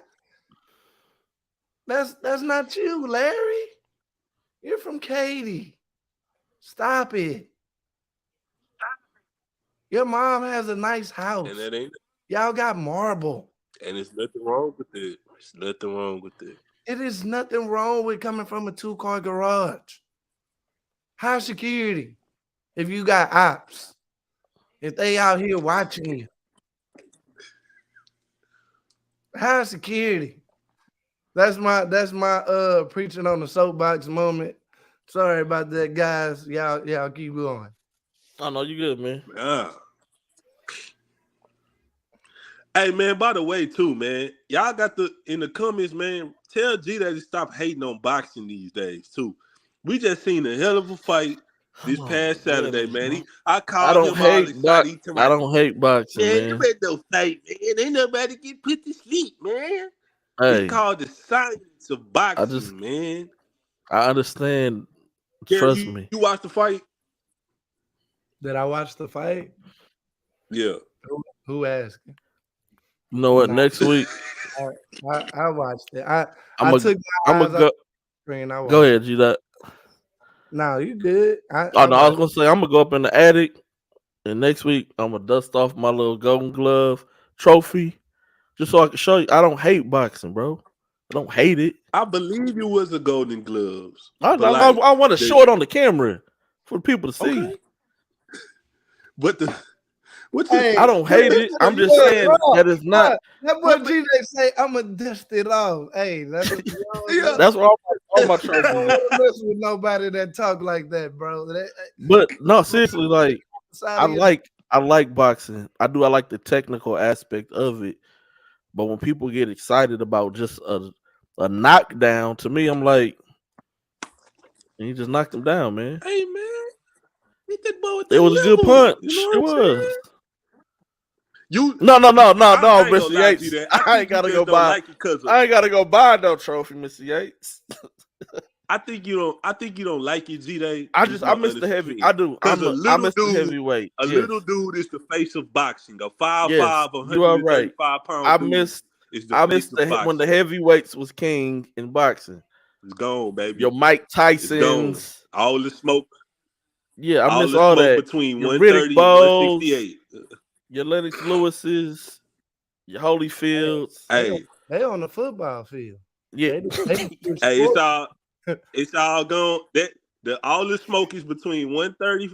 That's not you, Larry. You're from Katy. Stop it. Your mom has a nice house. And that ain't. Y'all got marble. And there's nothing wrong with it. There's nothing wrong with it. It is nothing wrong with coming from a 2-car garage. High security. If you got ops, if they out here watching you. High security. That's my preaching on the soapbox moment. Sorry about that, guys. Y'all keep going. Oh no, you good, man. Yeah. Hey man, by the way, too, man, y'all got in the comments, man. Tell G that to stop hating on boxing these days, too. We just seen a hell of a fight this past Saturday, man. I called him all excited. I don't hate boxing, man. Man, no fight, man. Ain't nobody get put to sleep, man. Hey, It's called the science of boxing, man. I understand. Gary, Trust me. You watched the fight? Did I watch the fight? Yeah. Who asked? You know what? Next week, I watched it. I I'm took my gonna eyes off go. the screen. I watched Go ahead, G. That. No, you good. I Oh no, I was watched. gonna say I'm gonna go up in the attic, and next week I'm gonna dust off my little Golden Glove trophy, just so I can show you. I don't hate boxing, bro. I don't hate it. I believe it was the Golden Gloves, I but like want to show it on the camera for people to see. okay, but the what Hey, the I don't hate it. I'm just look, saying that it's not. that boy G they say I'ma dust it off. Hey, that's what yeah. That's what all my trophies. I don't want to mess with nobody that talk like that, bro. But no, seriously, like I I like boxing. I like the technical aspect of it. But when people get excited about just a knockdown, to me, I'm like, you just knocked him down, man. Hey man, hit that boy with It that was a good liver. punch. You know It what I'm saying? was. You No, I ain't Mr. gonna lie to Yates. you that. I ain't gotta go buy. Like it 'cause of, I ain't gotta go buy no trophy, Mr. Yates. I think you don't like it, G-Day. I miss the heavy. I do. I miss the heavyweight. A little dude is the face of boxing. A 5'5", Yes, you are right. 135-pound I dude missed. is the I face missed of boxing. when the heavyweights was king in boxing. It's gone, baby. Your Mike It's gone. Tyson's. All the smoke. Yeah, I miss the all smoke that. between Your 130 Riddick and Bowles, 168. your Lennox Lewis's, your Holyfields. Hey, they on the football field. Yeah. They hey, it's all gone. All the smoke is between 130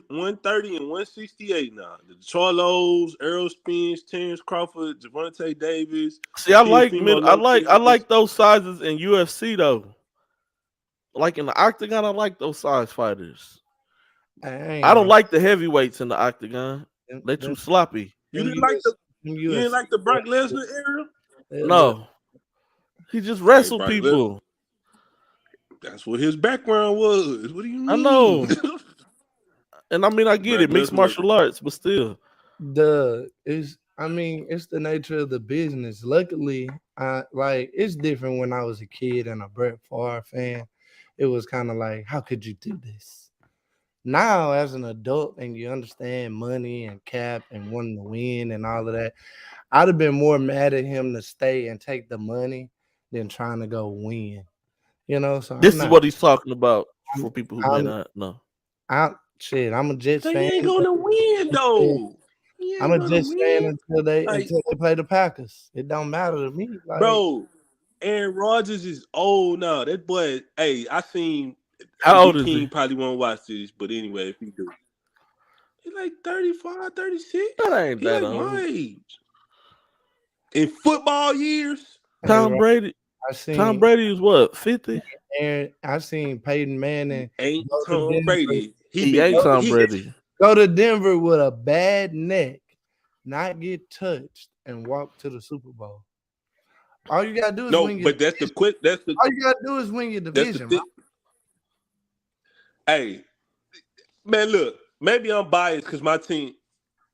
and 168 now. The Charlos, Earl Spence, Terrence Crawford, Javante Davis. See, I like those sizes in UFC though. Like in the octagon, I like those size fighters. I don't like the heavyweights in the octagon. They're too sloppy. You didn't like the Brock Lesnar era? No. He just wrestled people. Lesnar. That's what his background was. What do you mean? I know. And I mean, I get it, mixed martial arts, but still. It's the nature of the business. Luckily, it's different when I was a kid and a Brett Favre fan. It was kind of like, how could you do this? Now, as an adult and you understand money and cap and wanting to win and all of that, I'd have been more mad at him to stay and take the money than trying to go win. You know, so this is what he's talking about for people who may not know. I'm a Jets fan. They ain't gonna win though. I'm a Jets fan until they play the Packers. It don't matter to me, bro. Aaron Rodgers is old now. That boy, hey, I seen. How old is he? Probably won't watch this, but anyway, if he do, he's like 35, 36. That ain't that like old. My age. In football years, Tom Brady. Tom Brady is what, 50? And I seen Peyton Manning. Ain't Tom Brady. He ain't Tom Brady. Go to Denver with a bad neck, not get touched, and walk to the Super Bowl. All you gotta do is win your division. All you gotta do is win your division. Hey, man, look, maybe I'm biased because my team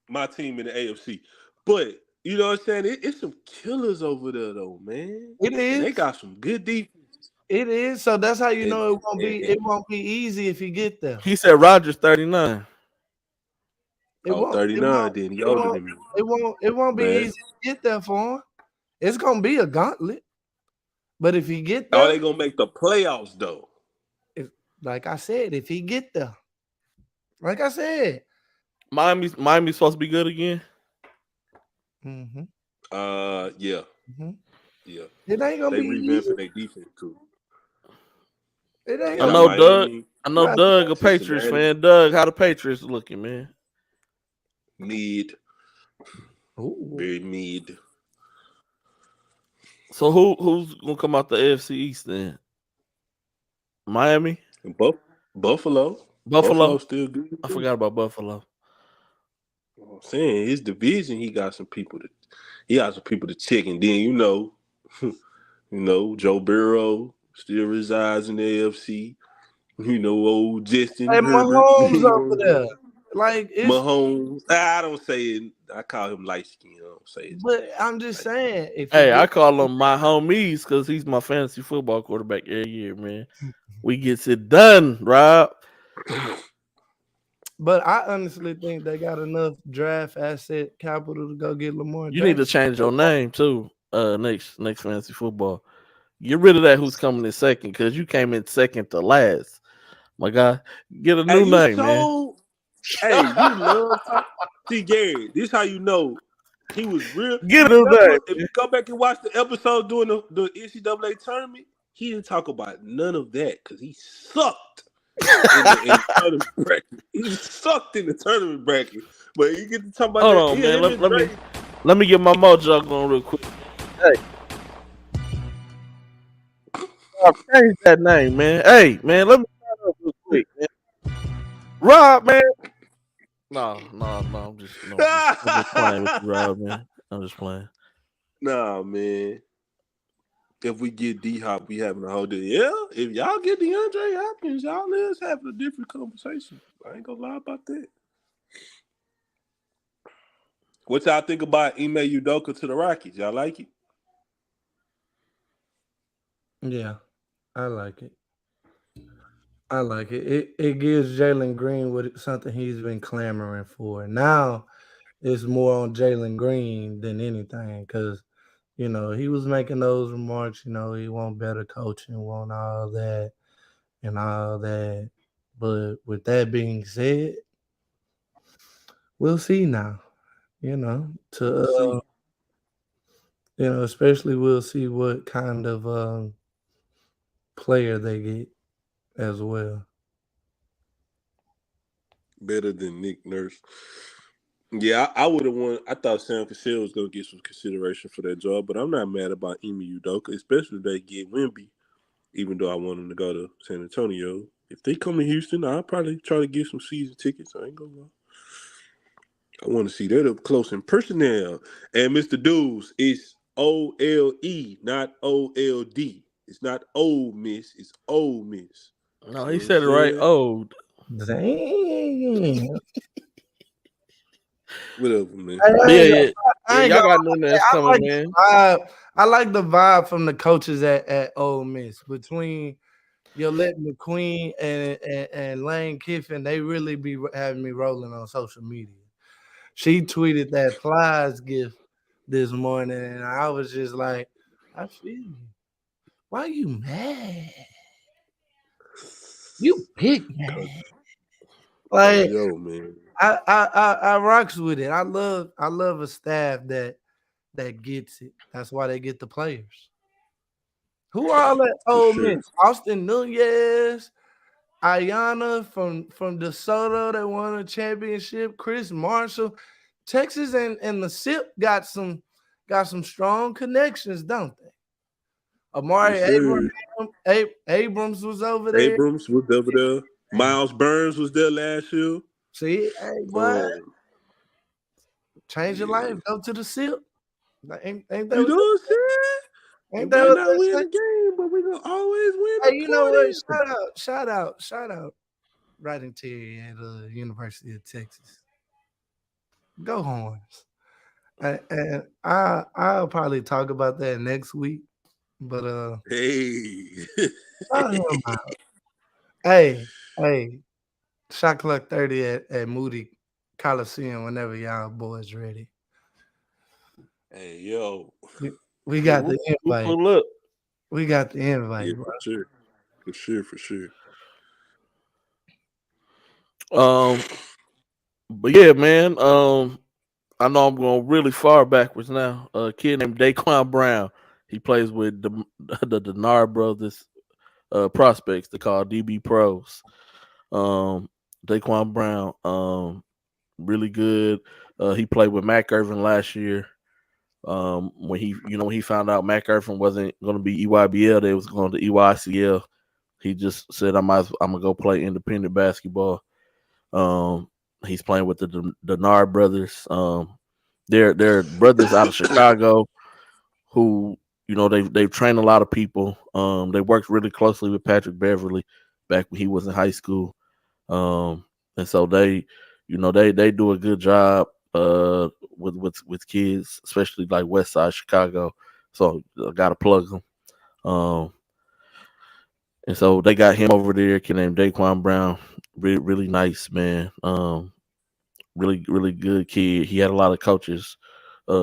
in the AFC, but you know what I'm saying? It's some killers over there, though, man. It is. And they got some good defense. It is. So that's how you know it won't be easy if you get there. He said Rodgers 39. 39, then he older than me. It won't be easy to get there for him. It's gonna be a gauntlet. But if he get there, they gonna make the playoffs though. Like I said, if he get there, like I said, Miami's supposed to be good again. Mm-hmm. Yeah. Mm-hmm. Yeah. It ain't gonna they be revamping their defense too. It ain't. I know Doug, a Patriots fan. Doug, how the Patriots looking, man? Mid. Ooh. Very mid. So who's gonna come out the AFC East then? Miami? Buffalo. Buffalo still good. I forgot about Buffalo. I'm saying his division, he got some people to check, and then you know, Joe Burrow still resides in the AFC. You know, old Justin Herbert. Mahomes over there. Like Mahomes. I don't say it. I call him light skin. I don't say it. But I'm just saying. I call him my homies because he's my fantasy football quarterback every year, man. We gets it done, Rob. But I honestly think they got enough draft asset capital to go get Lamar. You need to change your name too. next fantasy football. Get rid of that who's coming in second because you came in second to last. My guy, get a Hey, new you name, man. so hey, you love talk. See, Gary, this how you know he was real. Get a See, new name. if you go back and watch the episode during the NCAA tournament, he didn't talk about none of that because he sucked in the tournament bracket. He sucked in the tournament bracket. But you get to talk about Hold that. on, man. Him and Drake. Let me get my mojo going real quick. Hey, change that name, man. Hey, man, let me start up real quick, man. Rob, man. No, I'm just playing with you, Rob, man. I'm just playing. Nah, man. If we get D Hop, we having a whole day. Yeah, if y'all get DeAndre Hopkins, y'all let's have a different conversation. I ain't gonna lie about that. What y'all think about Ime Udoka to the Rockets? Y'all like it? Yeah, I like it. I like it. It gives Jalen Green something he's been clamoring for. Now it's more on Jalen Green than anything because he was making those remarks. He want better coaching, want all that and all that. But with that being said, we'll see now. We'll see. Especially we'll see what kind of player they get as well. Better than Nick Nurse. Yeah, I would have won. I thought Sam Cassell was gonna get some consideration for that job, but I'm not mad about Ime Udoka, especially if they get Wemby. Even though I want them to go to San Antonio, if they come to Houston, I'll probably try to get some season tickets. I ain't gonna lie. I want to see that up close and personal. And Mr. Dudes, it's OLE, not OLD. It's not Old Miss, it's Old Miss. No, he said it right. Old. Dang. Whatever, man. Yeah. Y'all got new names coming, man. I like the vibe from the coaches at Ole Miss between Yolette McQueen and Lane Kiffin. They really be having me rolling on social media. She tweeted that Plies gift this morning, and I was just like, I feel you. Why you mad? You pick mad. Like, yo, man. I rocks with it. I love a staff that gets it. That's why they get the players. Who are all at Ole Miss? Austin Nunez, Ayana from DeSoto that won a championship, Chris Marshall. Texas and the SIP got some strong connections, don't they? Amari Abrams was over there. Abrams was over there. Miles Burns was there last year. See, hey, boy. Change your life. Go to the SIP. Ain't that you know what I'm saying? Ain't we that not win the game, but we gonna always win. Hey, you know what? Shout out, Writing Terry at the University of Texas. Go Horns. And I'll probably talk about that next week. But hey, shout him out. Hey, Shot30Clock at Moody Coliseum whenever y'all boys ready. Hey, yo. We got the invite. Pull up. We got the invite, yeah, bro. For sure. But yeah, man. I know I'm going really far backwards now. A kid named Daquan Brown. He plays with the Denard brothers prospects. They call DB Pros. Daquan Brown, really good. He played with Mac Irvin last year. When he found out Mac Irvin wasn't going to be EYBL, they was going to EYCL. He just said, I'm gonna go play independent basketball. He's playing with the Denard brothers. They're brothers out of Chicago who, they've trained a lot of people. They worked really closely with Patrick Beverly back when he was in high school. And so they do a good job with kids, especially like West Side Chicago. So I gotta plug them. And so they got him over there, kid named Daquan Brown. Really, really nice man. Really, really good kid. He had a lot of coaches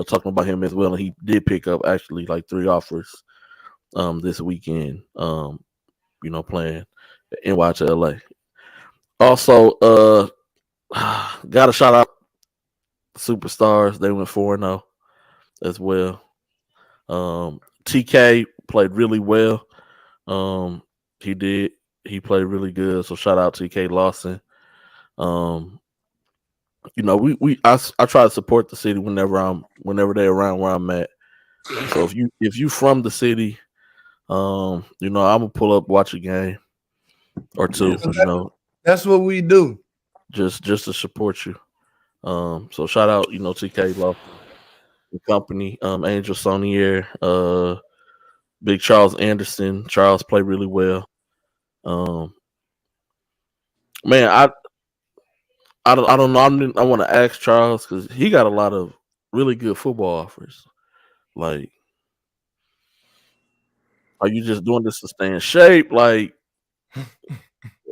talking about him as well, and he did pick up actually like 3 offers this weekend. Playing NY to LA. Also, got to shout out Superstars. They went 4-0 as well. TK played really well. He did. He played really good. So shout out TK Lawson. I try to support the city whenever they're around where I'm at. So if you from the city, I'm gonna pull up, watch a game or two. That's what we do. Just to support you. So shout out, TK Lawson, the company, Angel Sonier, Big Charles Anderson. Charles played really well. Man, I don't know. I want to ask Charles because he got a lot of really good football offers. Like, are you just doing this to stay in shape? Like,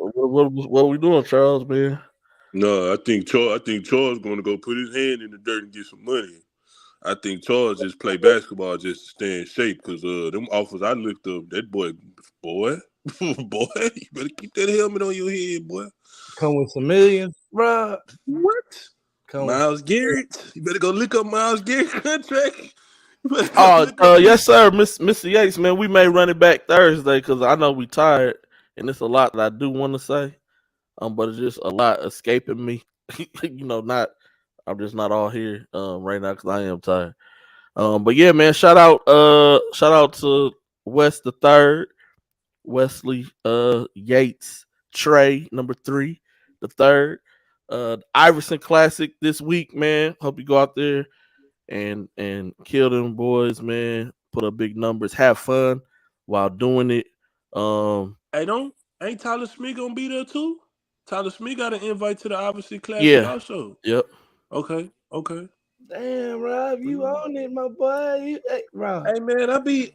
what are we doing, Charles, man? No, I think Charles going to go put his hand in the dirt and get some money. I think Charles just play basketball just to stay in shape because them offers I looked up, that boy, boy, you better keep that helmet on your head, boy. Come with some millions, bro. What? Miles Garrett, you better go look up Miles Garrett's contract. Yes, sir, Mr. Yates, man. We may run it back Thursday because I know we tired, and it's a lot that I do want to say. But it's just a lot escaping me. I'm just not all here right now because I am tired. But yeah, man, shout out to West the Third, Wesley Yates, Trey number 3, the third, Iverson Classic this week, man. Hope you go out there and kill them boys, man. Put up big numbers, have fun while doing it. Ain't Tyler Smith gonna be there too? Tyler Smith got an invite to the Iverson Classic also. Yep. Okay. Damn, Rob, you own it, my boy. Rob. Hey man, I be,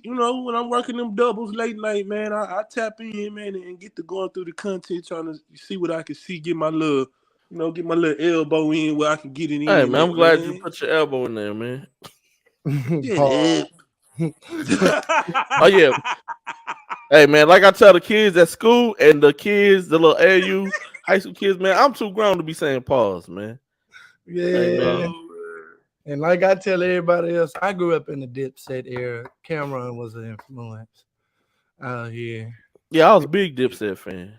when I'm working them doubles late night, man, I tap in, man, and get to going through the content, trying to see what I can see, get my little elbow in where I can get it in. Hey man, I'm glad you put your elbow in there, man. Oh yeah. Hey man, like I tell the kids at school and the little AU high school kids, man, I'm too grown to be saying pause, man. Yeah. Hey, and like I tell everybody else, I grew up in the Dipset era. Cameron was an influence out here. Yeah, I was a big Dipset fan.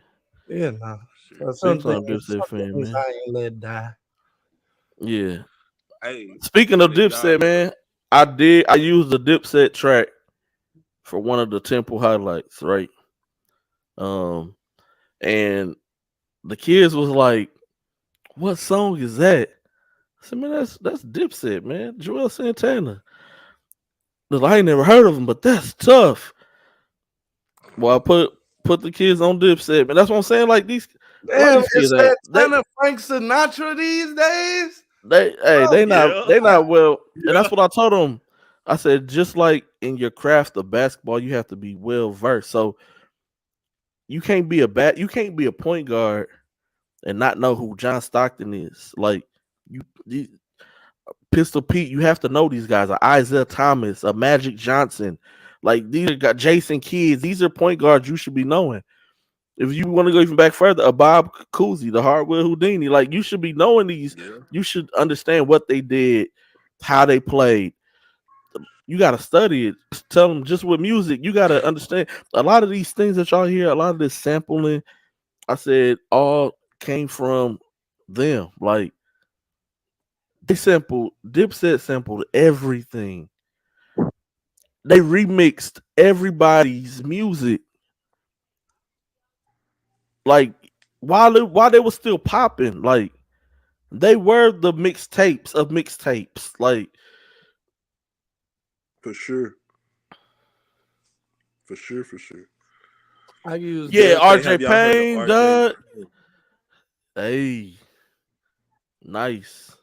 Yeah, no. Something Dipset fan, man. I ain't let die. Yeah. Hey, speaking of Dipset, man, I used the Dipset track for one of the Temple highlights, right? And the kids was like, "What song is that?" I said, "Man, that's Dipset, man. Joel Santana." I ain't never heard of him, but that's tough. Well, I put the kids on Dipset, man. That's what I'm saying. Like these, damn, it's Santana, Frank Sinatra these days. They not well, and that's what I told them. I said, just like in your craft of basketball, you have to be well versed. So you can't be a point guard and not know who John Stockton is. Like Pistol Pete, you have to know these guys. Isaiah Thomas, Magic Johnson. Like these are Jason Kidd. These are point guards you should be knowing. If you want to go even back further, Bob Cousy, the Hardwood Houdini, like you should be knowing these. Yeah. You should understand what they did, how they played. You got to study it. Tell them just with music, you got to understand a lot of these things that y'all hear, a lot of this sampling, I said all came from them. Like Dipset sampled everything. They remixed everybody's music. Like while they were still popping, like they were the mixtapes of mixtapes. Like for sure. I use RJ Payne, Dud. Hey, nice.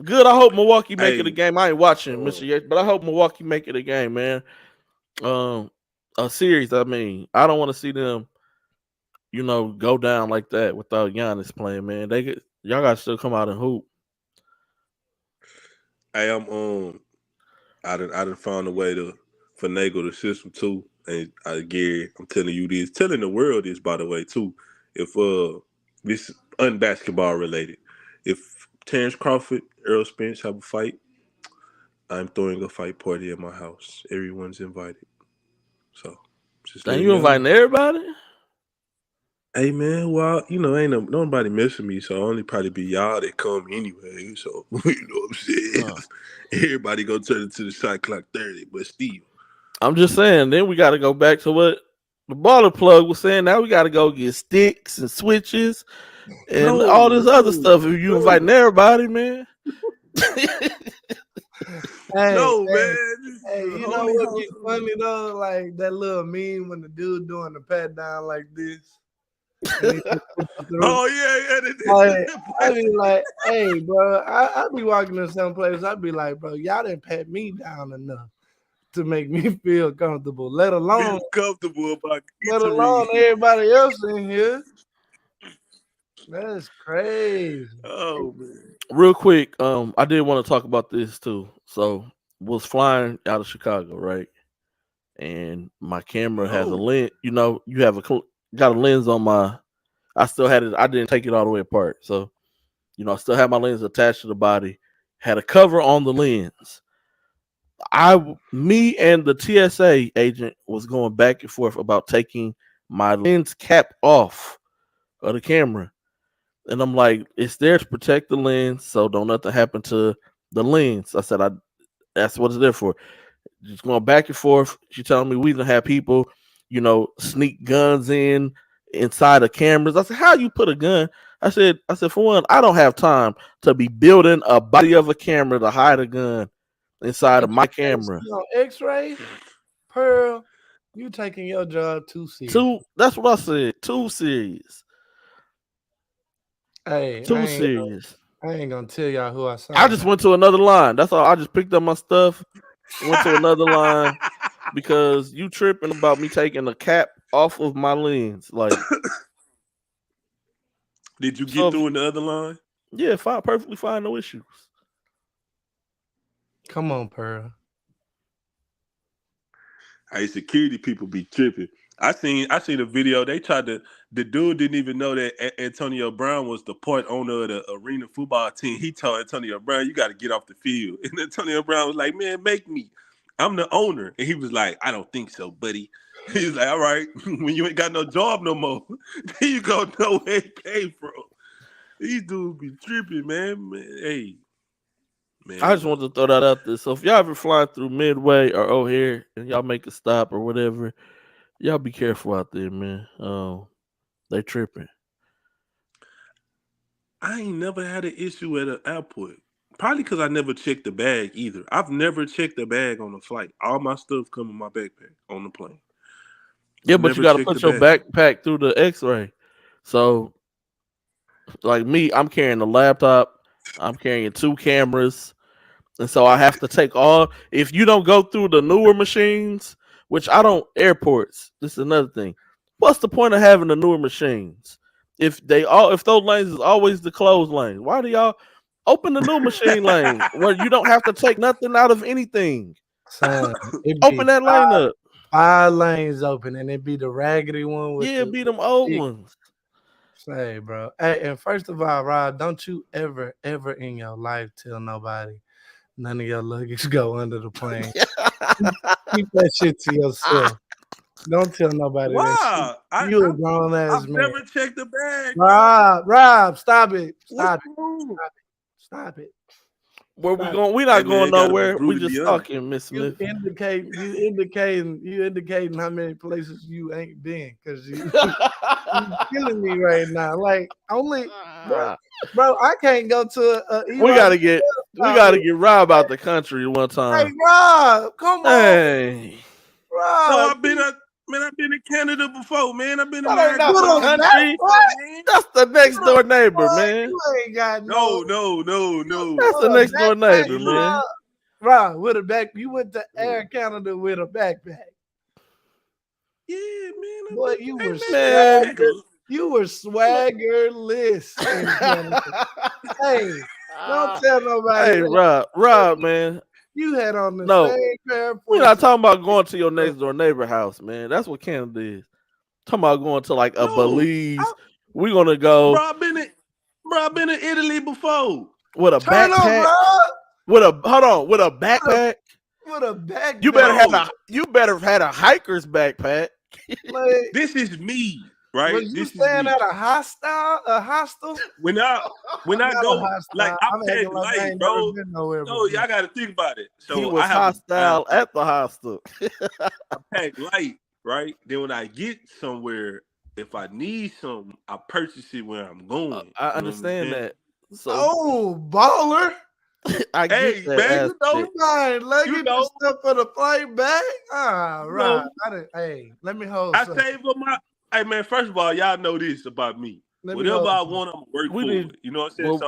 Good. I hope Milwaukee make it a game. I ain't watching, Mr. Yates, but I hope Milwaukee make it a game, man. A series. I mean, I don't want to see them, go down like that without Giannis playing, man. Y'all got to still come out and hoop. Hey, I done found a way to finagle the system too. And Gary, I'm telling you this, telling the world this, by the way, too. If this is unbasketball related. If Terrence Crawford, Earl Spence have a fight, I'm throwing a fight party at my house. Everyone's invited. So just Dang, letting you y'all know. inviting everybody? Hey man, well, ain't nobody missing me, so only probably be y'all that come anyway. So you know what I'm saying? Everybody go turn it to the shot clock 30, but Steve. I'm just saying, then we got to go back to what the baller plug was saying. Now we got to go get sticks and switches and all this other stuff. If you inviting everybody, man. Man. Hey, you know what be funny though? Like that little meme when the dude doing the pat down like this. Oh yeah. Like, I be like, hey, bro, I be walking in some place. I be like, bro, y'all didn't pat me down enough to make me feel comfortable. Let alone comfortable about everybody else in here. That's crazy. Oh man. Real quick, I did want to talk about this too. So was flying out of Chicago, right? And my camera has a lens. You know, you have got a lens on my. I still had it. I didn't take it all the way apart. So, you know, I still have my lens attached to the body. Had a cover on the lens. Me and the TSA agent was going back and forth about taking my lens cap off of the camera. And I'm like, it's there to protect the lens, so don't nothing happen to the lens. I said, that's what it's there for. Just going back and forth. She telling me we done have people, you know, sneak guns inside of cameras. I said, how you put a gun? I said, for one, I don't have time to be building a body of a camera to hide a gun inside of my camera. X-ray, Pearl, you taking your job too serious. That's what I said. Too serious. Hey, too serious. I ain't gonna tell y'all who I saw. I just went to another line. That's all. I just picked up my stuff, went to another line because you tripping about me taking the cap off of my lens. Like, did you get through in the other line? Yeah, fine, perfectly fine, no issues. Come on, Pearl. Hey, security people be tripping. I seen a video. They tried to. The dude didn't even know that Antonio Brown was the part owner of the arena football team. He told Antonio Brown, "You got to get off the field." And Antonio Brown was like, "Man, make me. I'm the owner." And he was like, "I don't think so, buddy." He was like, "All right, when you ain't got no job no more, then you go know where he paid from." These dudes be tripping, man. Hey. Man. I just wanted to throw that out there. So if y'all ever flying through Midway or O'Hare and y'all make a stop or whatever, y'all be careful out there, man. They tripping. I ain't never had an issue at an airport. Probably because I never checked the bag either. I've never checked the bag on a flight. All my stuff come in my backpack on the plane. Yeah, but you got to put your backpack through the X-ray. So, like me, I'm carrying a laptop. I'm carrying 2 cameras. And so I have to take if you don't go through the newer machines, which I don't, airports, this is another thing. What's the point of having the newer machines? If those lanes is always the closed lane, why do y'all open the new machine lane where you don't have to take nothing out of anything? Son, open that lane up. 5 lanes open and it be the raggedy one with it be them old ones. Say, bro. Hey, and first of all, Rob, don't you ever in your life tell nobody none of your luggage go under the plane. Keep that shit to yourself. Don't tell nobody that shit. You a grown ass man. I've never checked the bag. Rob, stop it. Stop it. Where we going? We're not going nowhere. We just talking, Miss Smith. You indicating how many places you ain't been because you killing me right now. Like only, bro. I can't go to. We gotta get Rob out the country one time. Hey, Rob, come on. Hey, Rob. No, I've been in Canada before, man. I've been in America. That's the next door neighbor, man. You ain't got no. That's the next door neighbor, man. Rob, with a back. You went to Air Canada with a backpack. Yeah, man. Boy, you were You were swaggerless. Hey, don't tell nobody. Hey, Rob, man. You had on the No, same pair of we're not forces. talking about going to your next door neighbor house, man. That's what Canada is. Talking about going to like a No, Belize. We're gonna go Bro, I've been in Italy before. with a Turn backpack. on, With a backpack. with a backpack. You better have had a hiker's backpack. Like, This is me, right? was you This is staying me. at a hostel? When I Not go, a hostel. like I I'm pack acting like I light, ain't bro. never been nowhere No, before. y'all got to think about it. So He was I have hostile at the hostel. I pack light, right? Then when I get somewhere, if I need something, I purchase it where I'm going. I understand that. So Oh, baller! I get Hey, that man, you know, aspect. Fine, luggage You know. and stuff for the flight back. Ah, You right. know. Hey, let me hold. I something. save up my. Hey, man. First of all, y'all know this about me. Let me Whatever hold I something. want, I'm gonna work We for need- it. You know what I'm saying? well, So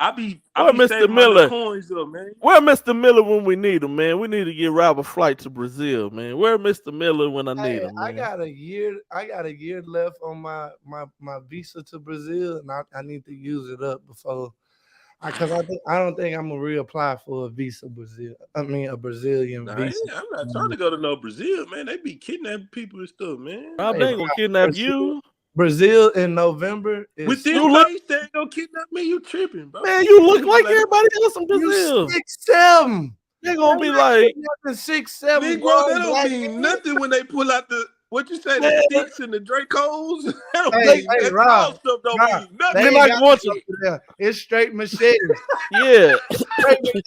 I be Mr. saving my little Miller? coins up, man. Where Mr. Miller when we need him, man? We need to get Rob a flight to Brazil, man. Where Mr. Miller when I need Hey, him, man? I got a year left on my visa to Brazil, and I need to use it up before. Because I don't think I'm gonna reapply for a visa Brazil. I mean a Brazilian Nah, visa. I'm not trying to go to no Brazil, man. They be kidnapping people and stuff, man. Rob, Hey, they ain't gonna kidnap Brazil- you. Brazil in November With is this You look- face, they ain't gonna kidnap me. You tripping, bro? Man, you look like everybody else in Brazil. you 6'7". They're gonna be like, 6'7". Negro, that don't mean nothing when they pull out the what you say, the sticks and the Dracos. That don't Hey, mean hey, that Rob, tall stuff don't Rob, mean nothing. They They ain't like got want it you- over there. It's straight machetes. yeah.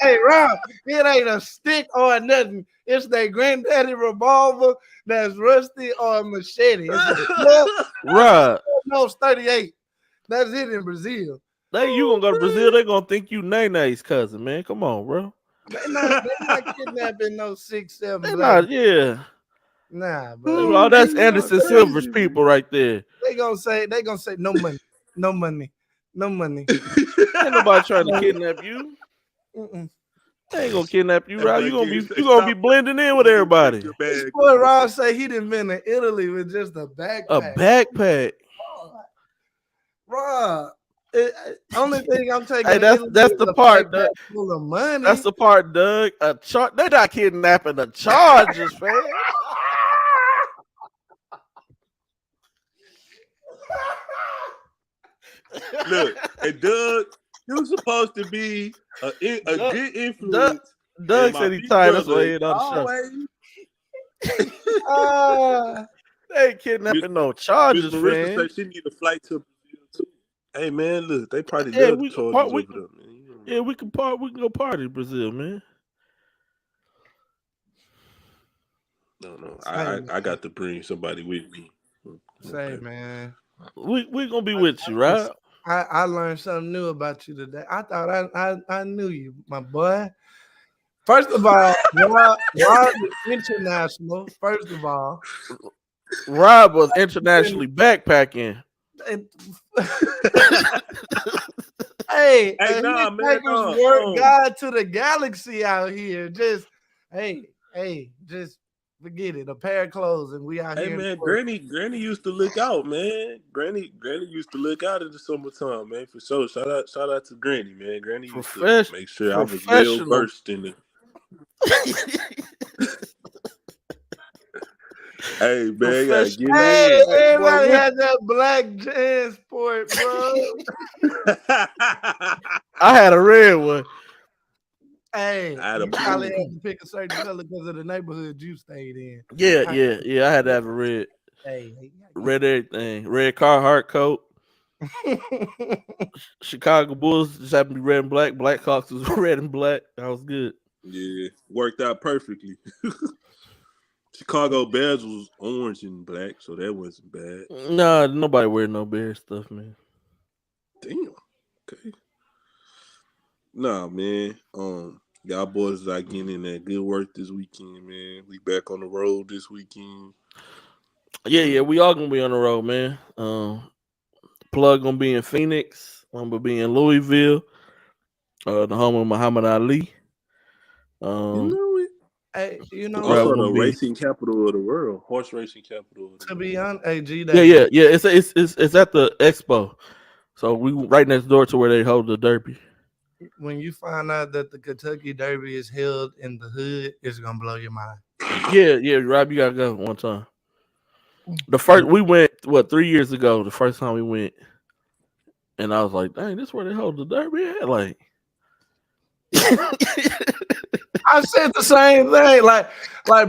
Hey, Rob, it ain't a stick or nothing. It's their granddaddy revolver that's rusty or a machete. Rob, No, it's 38. That's it in Brazil. you gonna go to Brazil, they gonna think you Nene-Nae's cousin, man. Come on, bro. They not kidnapping no 6'7" They black. not, yeah. Nah, bro. Oh, that's you Anderson crazy, Silver's man. people right there. They gonna say no money, no money, no money. Ain't nobody trying to kidnap you. Mm-mm. They ain't gonna kidnap you, That Rob. black You gonna kid be say, blending in with "Stop everybody. your bag." This boy Rob say he done been to Italy with just a backpack. A backpack. Rob, only thing I'm taking. Hey, to that's Italy that's is the a part, backpack Doug. full of money. That's the part, Doug. They're not kidnapping the Chargers, fam. Look, and Doug, you supposed to be a good influence. Doug and my said he big tired. That's brother why he ain't on the show. always- They ain't kidnapping no Chargers, Miss Marissa fam. said she need a flight to Brazil too. Hey man, look, they probably Yeah, love the we can Chargers part. over there, man. You know, Yeah, we can part. We can go party in Brazil, man. no. I got to bring somebody with me. Say, man, We gonna be with you, right? I learned something new about you today. I thought I knew you, my boy. First of all, Rob is international. First of all, Rob was internationally backpacking. Hey, nah, man, hitchhikers no, work no. God to the galaxy out here. Just just forget it. A pair of clothes, and we out Hey here. man, Granny used to look out, man. Granny used to look out in the summertime, man. For sure. Shout out to Granny, man. Granny used to make sure I was well Professional. versed in it. Hey man, gotta get Hey, in. everybody had that black transport, bro. I had a red one. Hey, I had a you probably blue. had to pick a certain color because of the neighborhood you stayed in. Yeah. I had to have a red everything. Red Carhartt coat. Chicago Bulls just happened to be red and black. Blackhawks was red and black. That was good. Yeah, worked out perfectly. Chicago Bears was orange and black, so that wasn't bad. Nah, nobody wear no Bear stuff, man. Damn. Okay. Nah, man. Y'all boys are getting in that good work this weekend, man. We back on the road this weekend. Yeah, we all gonna be on the road, man. Plug gonna be in Phoenix. I'm gonna be in Louisville, the home of Muhammad Ali. You know it. Hey, you know Bro, what? Also, gonna the be racing capital of the world, horse racing capital of the To world. be honest, hey, G, yeah, that yeah, yeah. It's at the expo. So we right next door to where they hold the derby. when you find out that the Kentucky Derby is held in the hood, it's gonna blow your mind. Yeah, yeah, Rob, you gotta go one time. The first we went 3 years ago. The first time we went, and I was like, "Dang, this where they hold the derby at?" Like, I said the same thing. Like,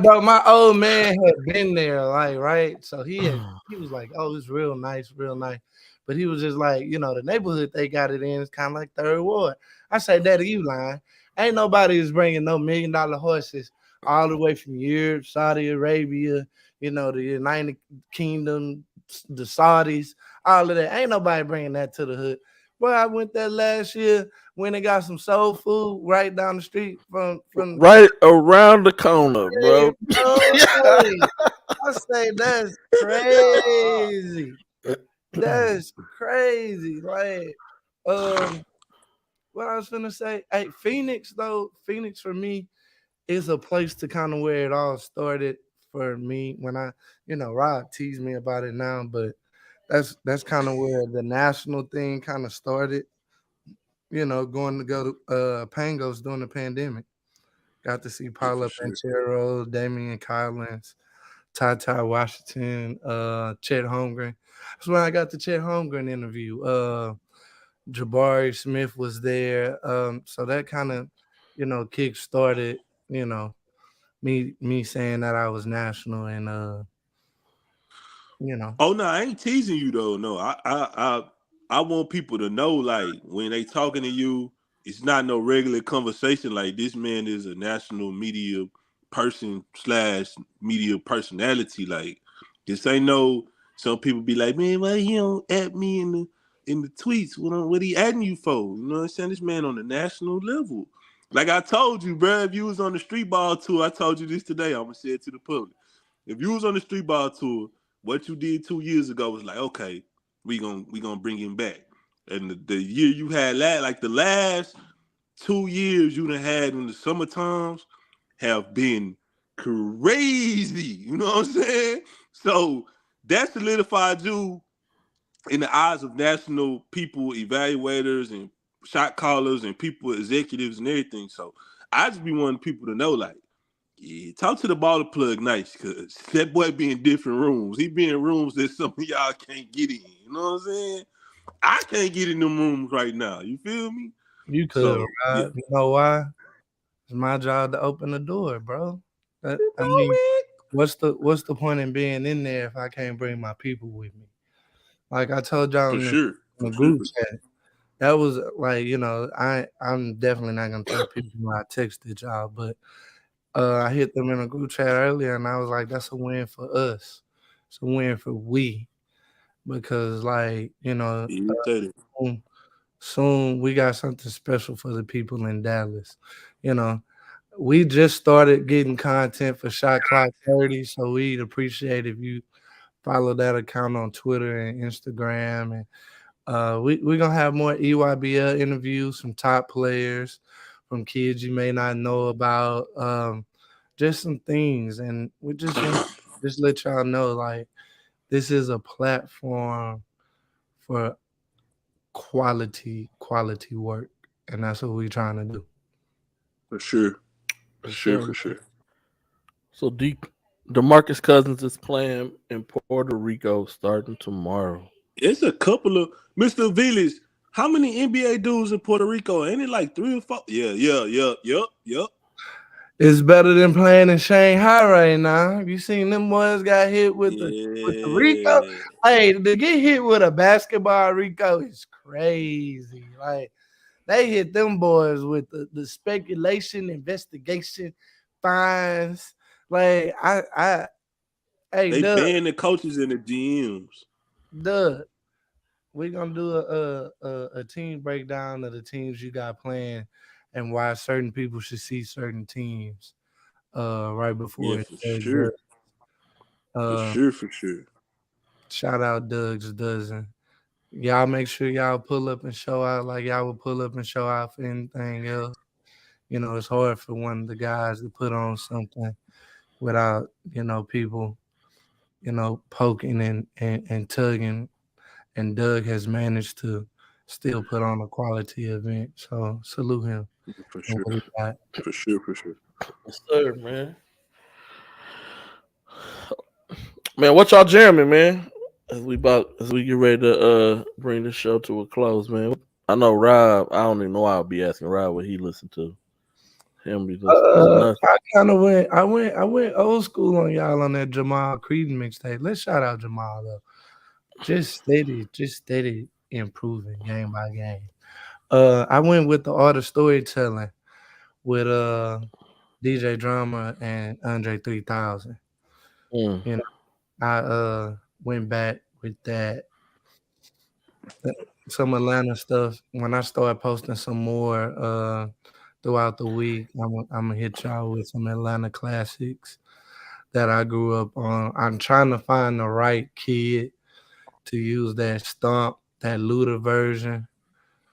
bro, my old man had been there, like, right. So he was like, "Oh, it's real nice, real nice." But he was just like, the neighborhood they got it in is kind of like Third Ward. I said, "Daddy, you lying? Ain't nobody is bringing no $1 million horses all the way from Europe, Saudi Arabia, the United Kingdom, the Saudis, all of that. Ain't nobody bringing that to the hood." Well, I went there last year when they got some soul food right down the street from right around the corner, bro. hey, I say that's crazy. That's crazy. Like, what I was gonna say, hey, Phoenix though, Phoenix for me is a place to kind of where it all started for me when Rob teased me about it now, but that's kind of where the national thing kind of started. Going to go to Pangos during the pandemic. Got to see Yeah, for Paolo sure. Banchero, Damian Collins, Ty Washington, Chet Holmgren. That's when I got the Chet Holmgren interview. Jabari Smith was there. So that kind of, kick started, me saying that I was national and you know. Oh no, I ain't teasing you though. No, I want people to know, like, when they talking to you, it's not no regular conversation. Like, this man is a national media person slash media personality. Like, this ain't no. Some people be like, man, why he don't at me in the tweets? What he adding you for? You know what I'm saying? This man on the national level. Like I told you, bro, if you was on the street ball tour, I told you this today. I'm gonna say it to the public. If you was on the street ball tour, what you did 2 years ago was like, okay, we gonna bring him back. And the year you had like the last 2 years you done had in the summer times have been crazy. You know what I'm saying? So that solidified you in the eyes of national people, evaluators and shot callers and people, executives and everything. So I just be wanting people to know, like, yeah, talk to the baller plug nice, cause that boy be in different rooms. He be in rooms that some of y'all can't get in. You know what I'm saying? I can't get in them rooms right now. You feel me? You could, So yeah. Rob. You know why? It's my job to open the door, bro. I mean, what's the point in being in there if I can't bring my people with me? Like I told y'all For in sure. the For sure. group chat, that was like, I'm definitely not gonna tell people when I texted y'all, but I hit them in a group chat earlier and I was like, that's a win for us. It's a win for we because like, Irritated. soon, soon we got something special for the people in Dallas. You know, we just started getting content for Shot Clock 30, so we'd appreciate if you follow that account on Twitter and Instagram. And we're gonna have more EYBL interviews from top players, from kids you may not know about, just some things. And we just want to just let y'all know, like, this is a platform for quality work, and that's what we're trying to do. For sure. For Yes, sure. sir. For sure. So DeMarcus Cousins is playing in Puerto Rico starting tomorrow. It's a couple of Mr. Village. How many NBA dudes in Puerto Rico? Ain't it like 3 or 4? Yep. It's better than playing in Shanghai right now. You seen them boys got hit with the Rico? Yeah. Hey, to get hit with a basketball Rico is crazy. Like they hit them boys with the speculation, investigation, fines. Like hey, They Doug, banned the coaches and the GMs. Doug, we're gonna do a team breakdown of the teams you got playing and why certain people should see certain teams right Yeah, before for it sure. does. For Uh, sure, for sure. shout out Doug's dozen. Y'all make sure y'all pull up and show out like y'all would pull up and show out for anything else. it's hard for one of the guys to put on something without, people, poking and tugging. And Doug has managed to still put on a quality event. So salute him. For And sure. what he got. For sure. Yes, sir, man. Man, what y'all jamming, man? As we get ready to bring this show to a close, man. I know Rob. I don't even know why I'll be asking Rob what he listened to. Him be listening to nothing. I kind of went old school on y'all on that Jamal Creed mixtape. Let's shout out Jamal though. Just steady improving game by game. I went with the art of storytelling with DJ Drama and Andre 3000. Mm. I went back with that. Some Atlanta stuff. When I start posting some more throughout the week, I'm gonna hit y'all with some Atlanta classics that I grew up on. I'm trying to find the right kid to use that stomp, that Luda version.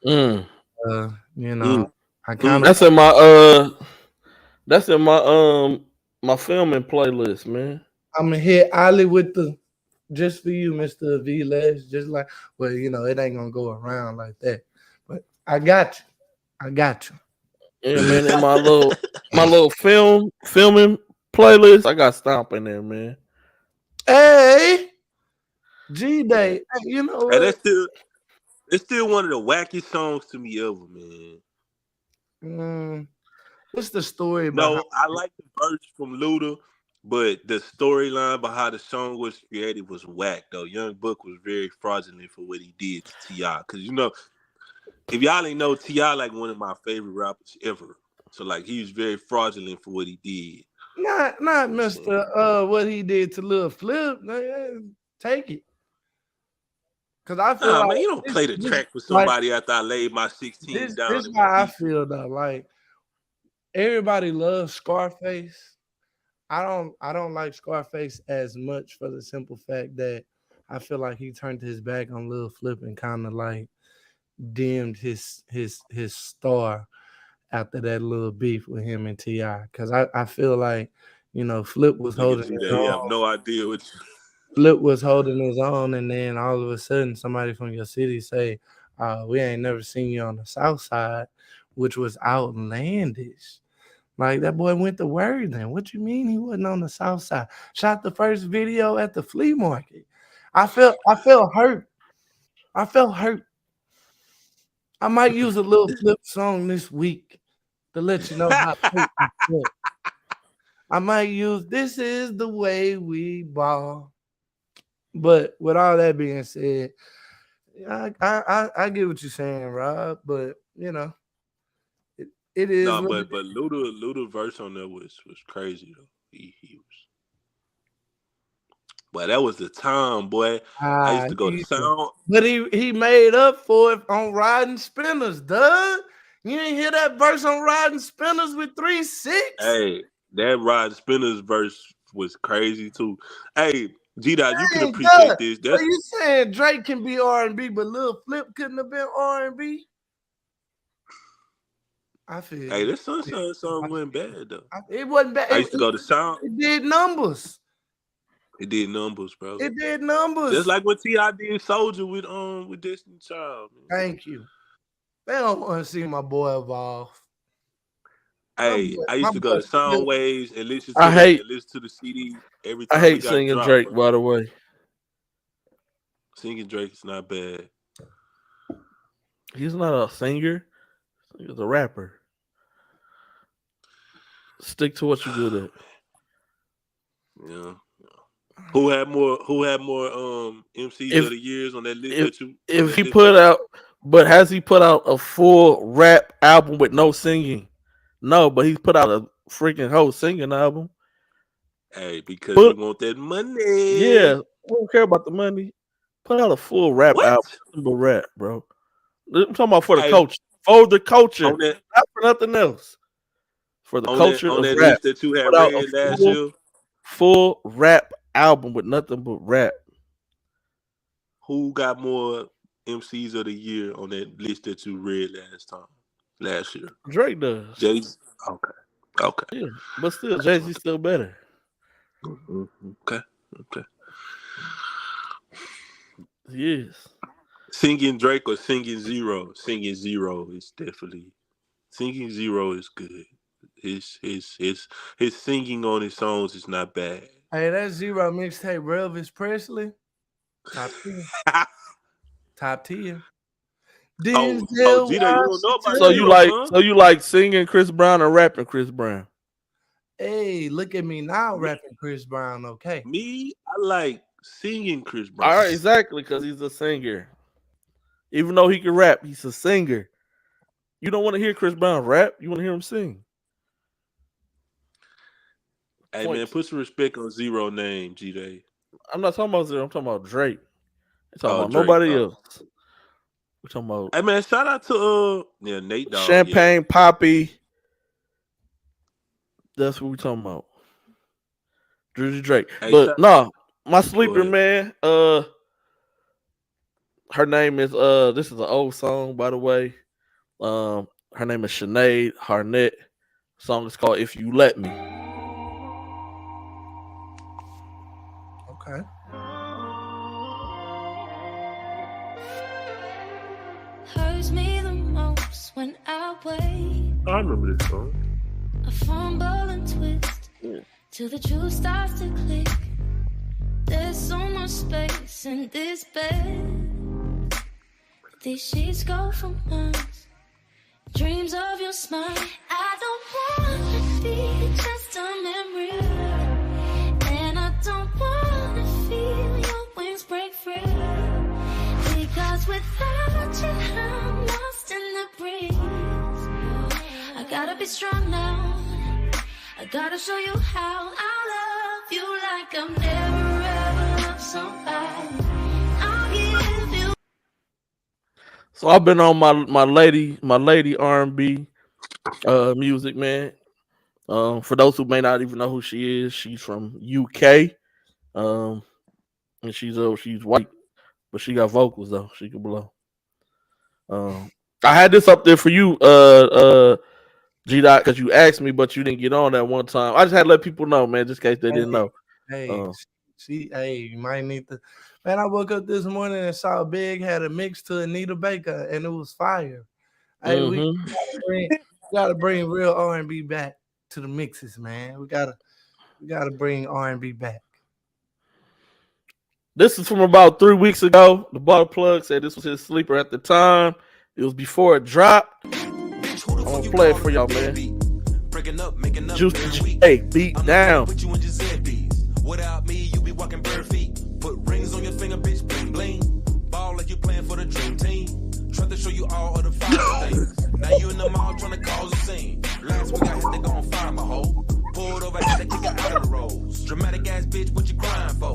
Mm. I kind of That's in my filming playlist, man. I'm gonna hit Ali with the just for you, Mr. V Les. Just like, well, it ain't gonna go around like that. But I got you. Yeah, man. In my little filming playlist, I got Stomp in there, man. Hey, G Day. Hey, you know what? And it's still one of the wackest songs to me ever, man. What's the story No, behind I like the verse from Luda, but the storyline behind how the song was created was whack, though. Young Buck was very fraudulent for what he did to T.I. Because, if y'all ain't know, T.I. like one of my favorite rappers ever. So, like, he was very fraudulent for what he did. Not Mr. What he did to Lil Flip. Take it. Cause I feel like man, you don't play the track for somebody after I laid my 16 down. This is how I feel though. Like everybody loves Scarface. I don't like Scarface as much for the simple fact that I feel like he turned his back on Lil Flip and kind of like dimmed his star after that little beef with him and T.I. Cause I feel like, Flip was holding his own. You have no idea what Flip was holding his own, and then all of a sudden somebody from your city say, we ain't never seen you on the south side, which was outlandish. Like that boy went to Worthing. What you mean he wasn't on the south side? Shot the first video at the flea market. I felt hurt. I might use a little Flip song this week to let you know how hurt I felt. I might use This Is the Way We Ball. But with all that being said, I get what you're saying, Rob. But it is. No, but Luda verse on there was crazy though. He was. But that was the time, boy. I used to go to Sound. But he made up for it on Riding Spinners, Doug. You didn't hear that verse on Riding Spinners with 3-6? Hey, that Riding Spinners verse was crazy too. Hey, G-Dot, you can appreciate this. Are you saying Drake can be R&B, but Lil Flip couldn't have been R&B? I feel. Hey, this Sunshine song wasn't bad though. It wasn't bad. I used to go to Sound. It did numbers. It did numbers, bro. It did numbers. Just like when T.I. did Soldier with Destiny Child. Man. Thank you. They don't want to see my boy evolve. Hey, I used to go to Soundwaves and listen to the CD every time. I hate singing Drake, bro. By the way. Singing Drake is not bad. He's not a singer. He's a rapper. Stick to what you do at. Yeah. Who had more MCs of the years on that list? Has he put out a full rap album with no singing? No, but he's put out a freaking whole singing album. Hey, because we want that money. Yeah, we don't care about the money. Put out a full rap album, but rap, bro. I'm talking about for the culture. For the culture, not for nothing else. For the culture on of that rap. list that you had read last year. Full rap album with nothing but rap. Who got more MCs of the year on that list that you read last time? last year. Drake does. Jay. Okay. Yeah, but still, Jay-Z still better. Okay. He is. Singing Drake or singing Zero? Singing Zero is definitely. Singing Zero is good. His singing on his songs is not bad. Hey, that Zero mixtape, Elvis Presley, top 10. Top 10. Gina, you don't know about So you like singing Chris Brown or rapping Chris Brown? Hey, look at me now rapping Chris Brown, okay? Me, I like singing Chris Brown. All right, exactly, because he's a singer. Even though he can rap, he's a singer. You don't want to hear Chris Brown rap. You want to hear him sing. Hey, man, put some respect on Zero name, G-Day. I'm not talking about Zero. I'm talking about Drake. I'm talking about Drake, nobody else. We're talking about. Hey, man, shout out to Nate Dogg. Champagne Poppy. That's what we're talking about. Drizzy Drake. Hey, But no, my sleeper, man. Her name is this is an old song, by the way. Her name is Sinead Harnett. The song is called If You Let Me. Okay. Hurts me the most when I wait. I remember this song. I fumble and twist till the truth starts to click. There's so much space in this bed. These sheets go for months. Dreams of your smile. I don't want to be just a memory, and I don't want to feel your wings break free. Because without you, I'm lost in the breeze. I gotta be strong now. I gotta show you how I love you like I've never ever loved somebody. I'll give you. So I've been on my lady R&B music, man. For those who may not even know who she is, she's from UK. And she's white, but she got vocals though. She can blow. I had this up there for you, G-Dot, because you asked me, but you didn't get on that one time. I just had to let people know, man, just in case they didn't know. Hey, you might need to. Man, I woke up this morning and saw Big had a mix to Anita Baker, and it was fire. Hey, we gotta bring real R&B back to the mixes, man. We gotta bring R&B back. This is from about 3 weeks ago. The Bar Plug said this was his sleeper at the time. It was before it dropped. I'm gonna play it for y'all, man. Juicy J, beat down. Without me, you be walking bare feet. Put rings on your finger, bitch, bling bling. Ball like you playing for the dream team. Try to show you all of the fire things. Now you in the mall trying to cause a scene. Last week I had to go and fire my hoe. Pulled over, had to kick her out of the rolls. Dramatic ass bitch, what you crying for?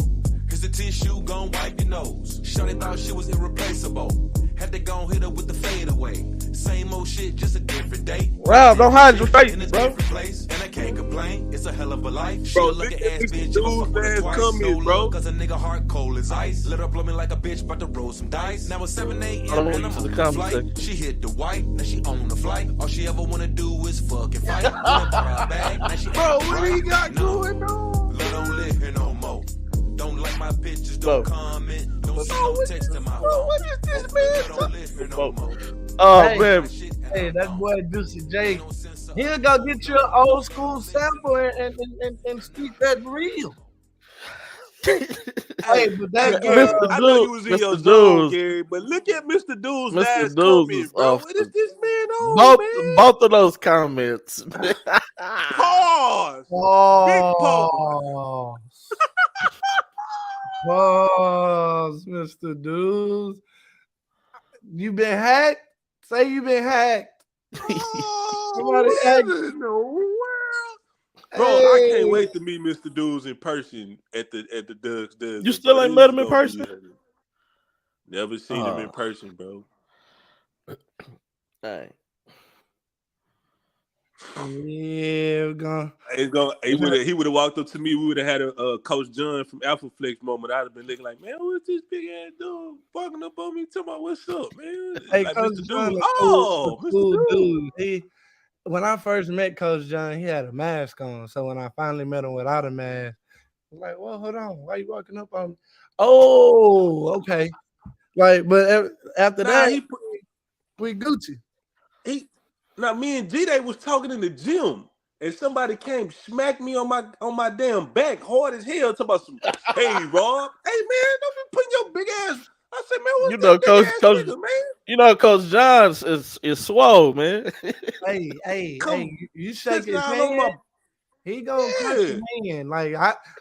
Cause the tissue gon' wipe your nose. Shawty thought she was irreplaceable. Had to go and hit her with the fade away. Same old shit, just a different day. Wow, don't hide your face, bro. Place, and I can't complain. It's a hell of a life. Bro, look at this dude's ass coming, bro. Cause a nigga heart cold as ice. Let her blow me like a bitch, about to roll some dice. Now it's 7 a.m. and I'm on the flight. She hit the white, now she on the flight. All she ever wanna do is fucking fight. Bag, now she bro, what do you got going on? Don't live here no more. Don't like my pictures, don't comment. Don't send no text to my phone. What is this, man? Don't live here no more. Oh, man. Hey, that boy Juicy J, he'll go get you an old school sample and speak that real. Hey, but that Mr. I know you was in your zone, Gary, but look at Mr. Dude's last comment, bro. What is this man on, man? Both of those comments. Pause. Big pause. Pause, Mr. Dudes. You been hacked? Say you been hacked. Somebody hacked in the world. Bro, I can't wait to meet Mr. Dudes in person at the Doug's. You still ain't met him in person? Never seen him in person, bro. Hey. Yeah, we're gonna. He would have walked up to me. We would have had a Coach John from Alpha Flex moment. I'd have been looking like, man, what's this big ass dude walking up on me? Talking about what's up, man? Hey, Like Coach Mr. John, Dude. a Oh, Mr. cool Dude. dude. When I first met Coach John, he had a mask on. So when I finally met him without a mask, I'm like, well, hold on, why you walking up on me? Oh, okay. Like, but after Nah, that, we Gucci. Me and G-Day was talking in the gym. And somebody came smack me on my damn back hard as hell. Talking about some, hey Rob, hey man, don't be putting your big ass. I said, man, what's that big ass nigga, man? You know, Coach John is swole, man. Hey, you shake his all on hand. my. He gonna punch your hand. Like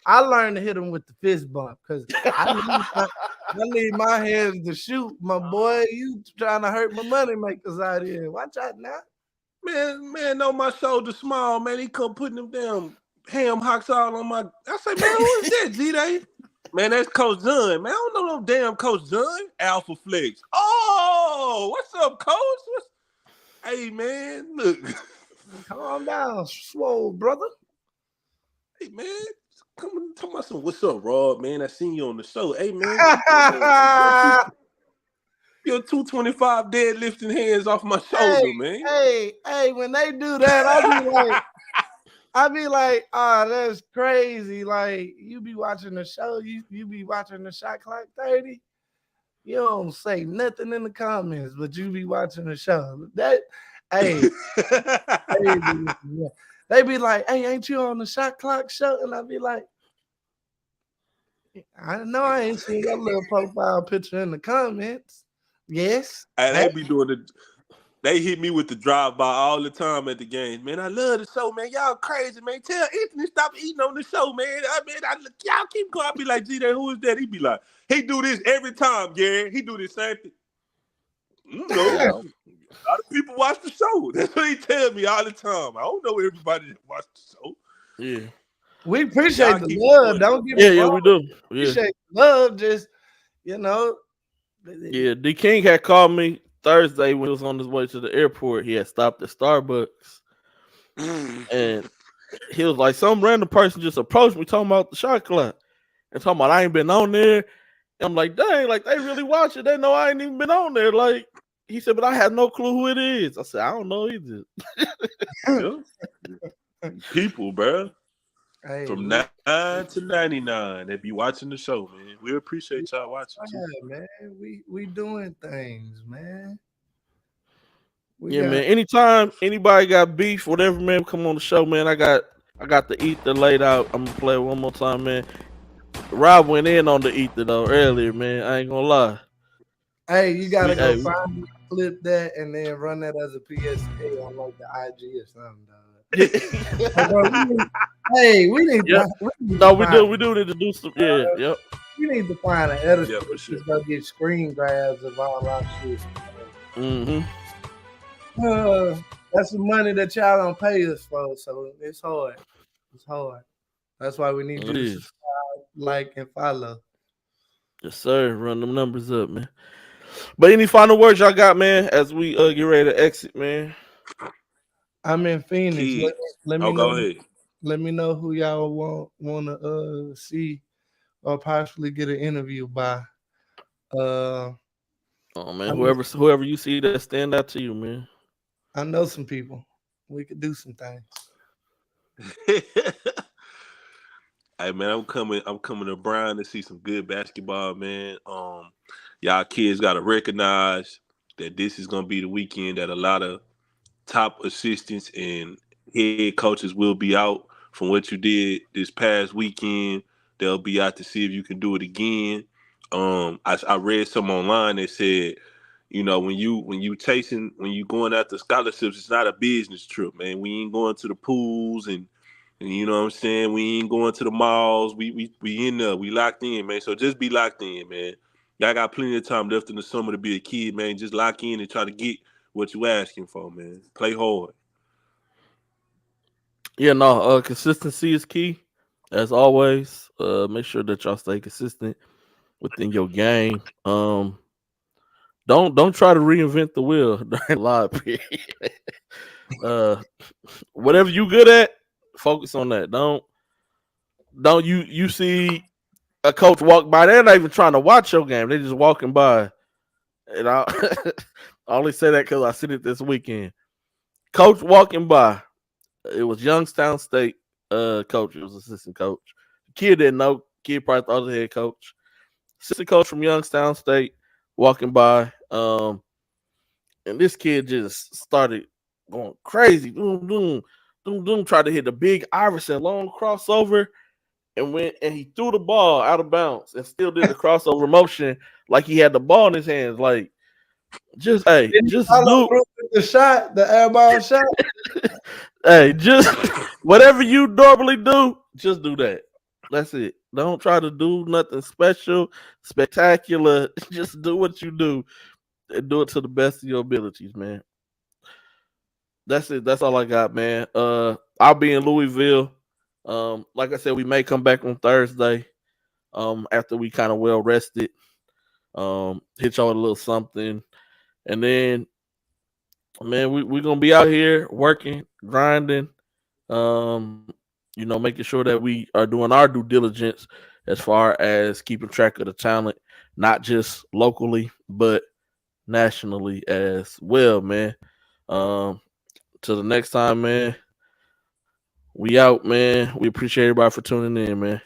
I learned to hit him with the fist bump because I need my hands to shoot. My boy, you trying to hurt my money makers out here. Watch out now. Man, no, my shoulder small, man. He come putting them damn ham hocks all on my. I say, man, who is that, G-Day? Man, that's Coach John. Man, I don't know no damn Coach John. Alpha Flex. Oh, what's up, Coach? Hey, man, look. Calm down, swole brother. Hey, man, come talk about some. What's up, Rob? Man, I seen you on the show. Hey, man. Your 225 deadlifting hands off my shoulder, man. Hey, when they do that, I be like, oh, that's crazy. Like, you be watching the show, you be watching the Shot Clock 30. You don't say nothing in the comments, but you be watching the show. They be like, hey, ain't you on the Shot Clock show? And I be like, I know I ain't seen your little profile picture in the comments. Yes. And they be doing it. They hit me with the drive-by all the time at the games. Man, I love the show, man. Y'all crazy, man. Tell Anthony stop eating on the show, man. Y'all keep going. I be like, G, who is that? He be like, he do this every time, Gary. He do the same thing. No, a lot of people watch the show. That's what he tell me all the time. I don't know everybody that watch the show. Yeah. We appreciate the love. Don't get me wrong. We do. Yeah. Appreciate the love. Just, you know. Yeah, D King had called me Thursday when he was on his way to the airport. He had stopped at Starbucks. And he was like, some random person just approached me talking about the Shot Clock. And talking about I ain't been on there. And I'm like, dang, like they really watch it. They know I ain't even been on there. Like, he said, but I have no clue who it is. I said, I don't know either. People, bro. Hey, from 9 to 99, they be watching the show, man. We appreciate y'all watching. Yeah, man. We doing things, man. Man. Anytime anybody got beef, whatever, man, come on the show, man. I got the ether laid out. I'm gonna play it one more time, man. Rob went in on the ether though earlier, man. I ain't gonna lie. Hey, you gotta go find me, clip that, and then run that as a PSA on like the IG or something, dog. We need. Yep. We do need to do some. Yeah, yep. We need to find an editor. Yeah, for sure. Just go get screen grabs of all our shit. That's the money that y'all don't pay us for, so it's hard. It's hard. That's why we need you to subscribe, like, and follow. Yes, sir. Run them numbers up, man. But any final words y'all got, man, as we get ready to exit, man? I'm in Phoenix. Let me know. Go ahead. Let me know who y'all want to see or possibly get an interview by. Oh man, whoever you see that stand out to you, man. I know some people. We could do some things. Hey man, I'm coming to Brown to see some good basketball, man. Y'all kids gotta recognize that this is gonna be the weekend that a lot of top assistants and head coaches will be out from what you did this past weekend. They'll be out to see if you can do it again. I read some online that said, when you going after scholarships, it's not a business trip, man. We ain't going to the pools and you know what I'm saying? We ain't going to the malls. We in there. We locked in, man. So just be locked in, man. Y'all got plenty of time left in the summer to be a kid, man. Just lock in and try to get what you asking for, man. Play hard. Yeah, no, consistency is key, as always. Make sure that y'all stay consistent within your game. Don't try to reinvent the wheel during live period. Whatever you good at, focus on that. Don't you see a coach walk by? They're not even trying to watch your game. They're just walking by. And I only say that because I seen it this weekend. Coach walking by. It was Youngstown State coach. It was assistant coach. Kid didn't know. Kid probably thought it was the head coach. Assistant coach from Youngstown State walking by. And this kid just started going crazy. Boom, boom, boom, boom. Tried to hit the big Iverson long crossover. And he threw the ball out of bounds and still did the crossover motion like he had the ball in his hands. Like, just do the shot, the airball shot. Hey, just whatever you normally do, just do that. That's it. Don't try to do nothing special, spectacular. Just do what you do and do it to the best of your abilities, man. That's it. That's all I got, man. I'll be in Louisville. Like I said, we may come back on Thursday. After we kind of well rested. Hit y'all with a little something. And then, man, we're gonna be out here working, grinding, making sure that we are doing our due diligence as far as keeping track of the talent, not just locally, but nationally as well, man. Till the next time, man. We out, man. We appreciate everybody for tuning in, man.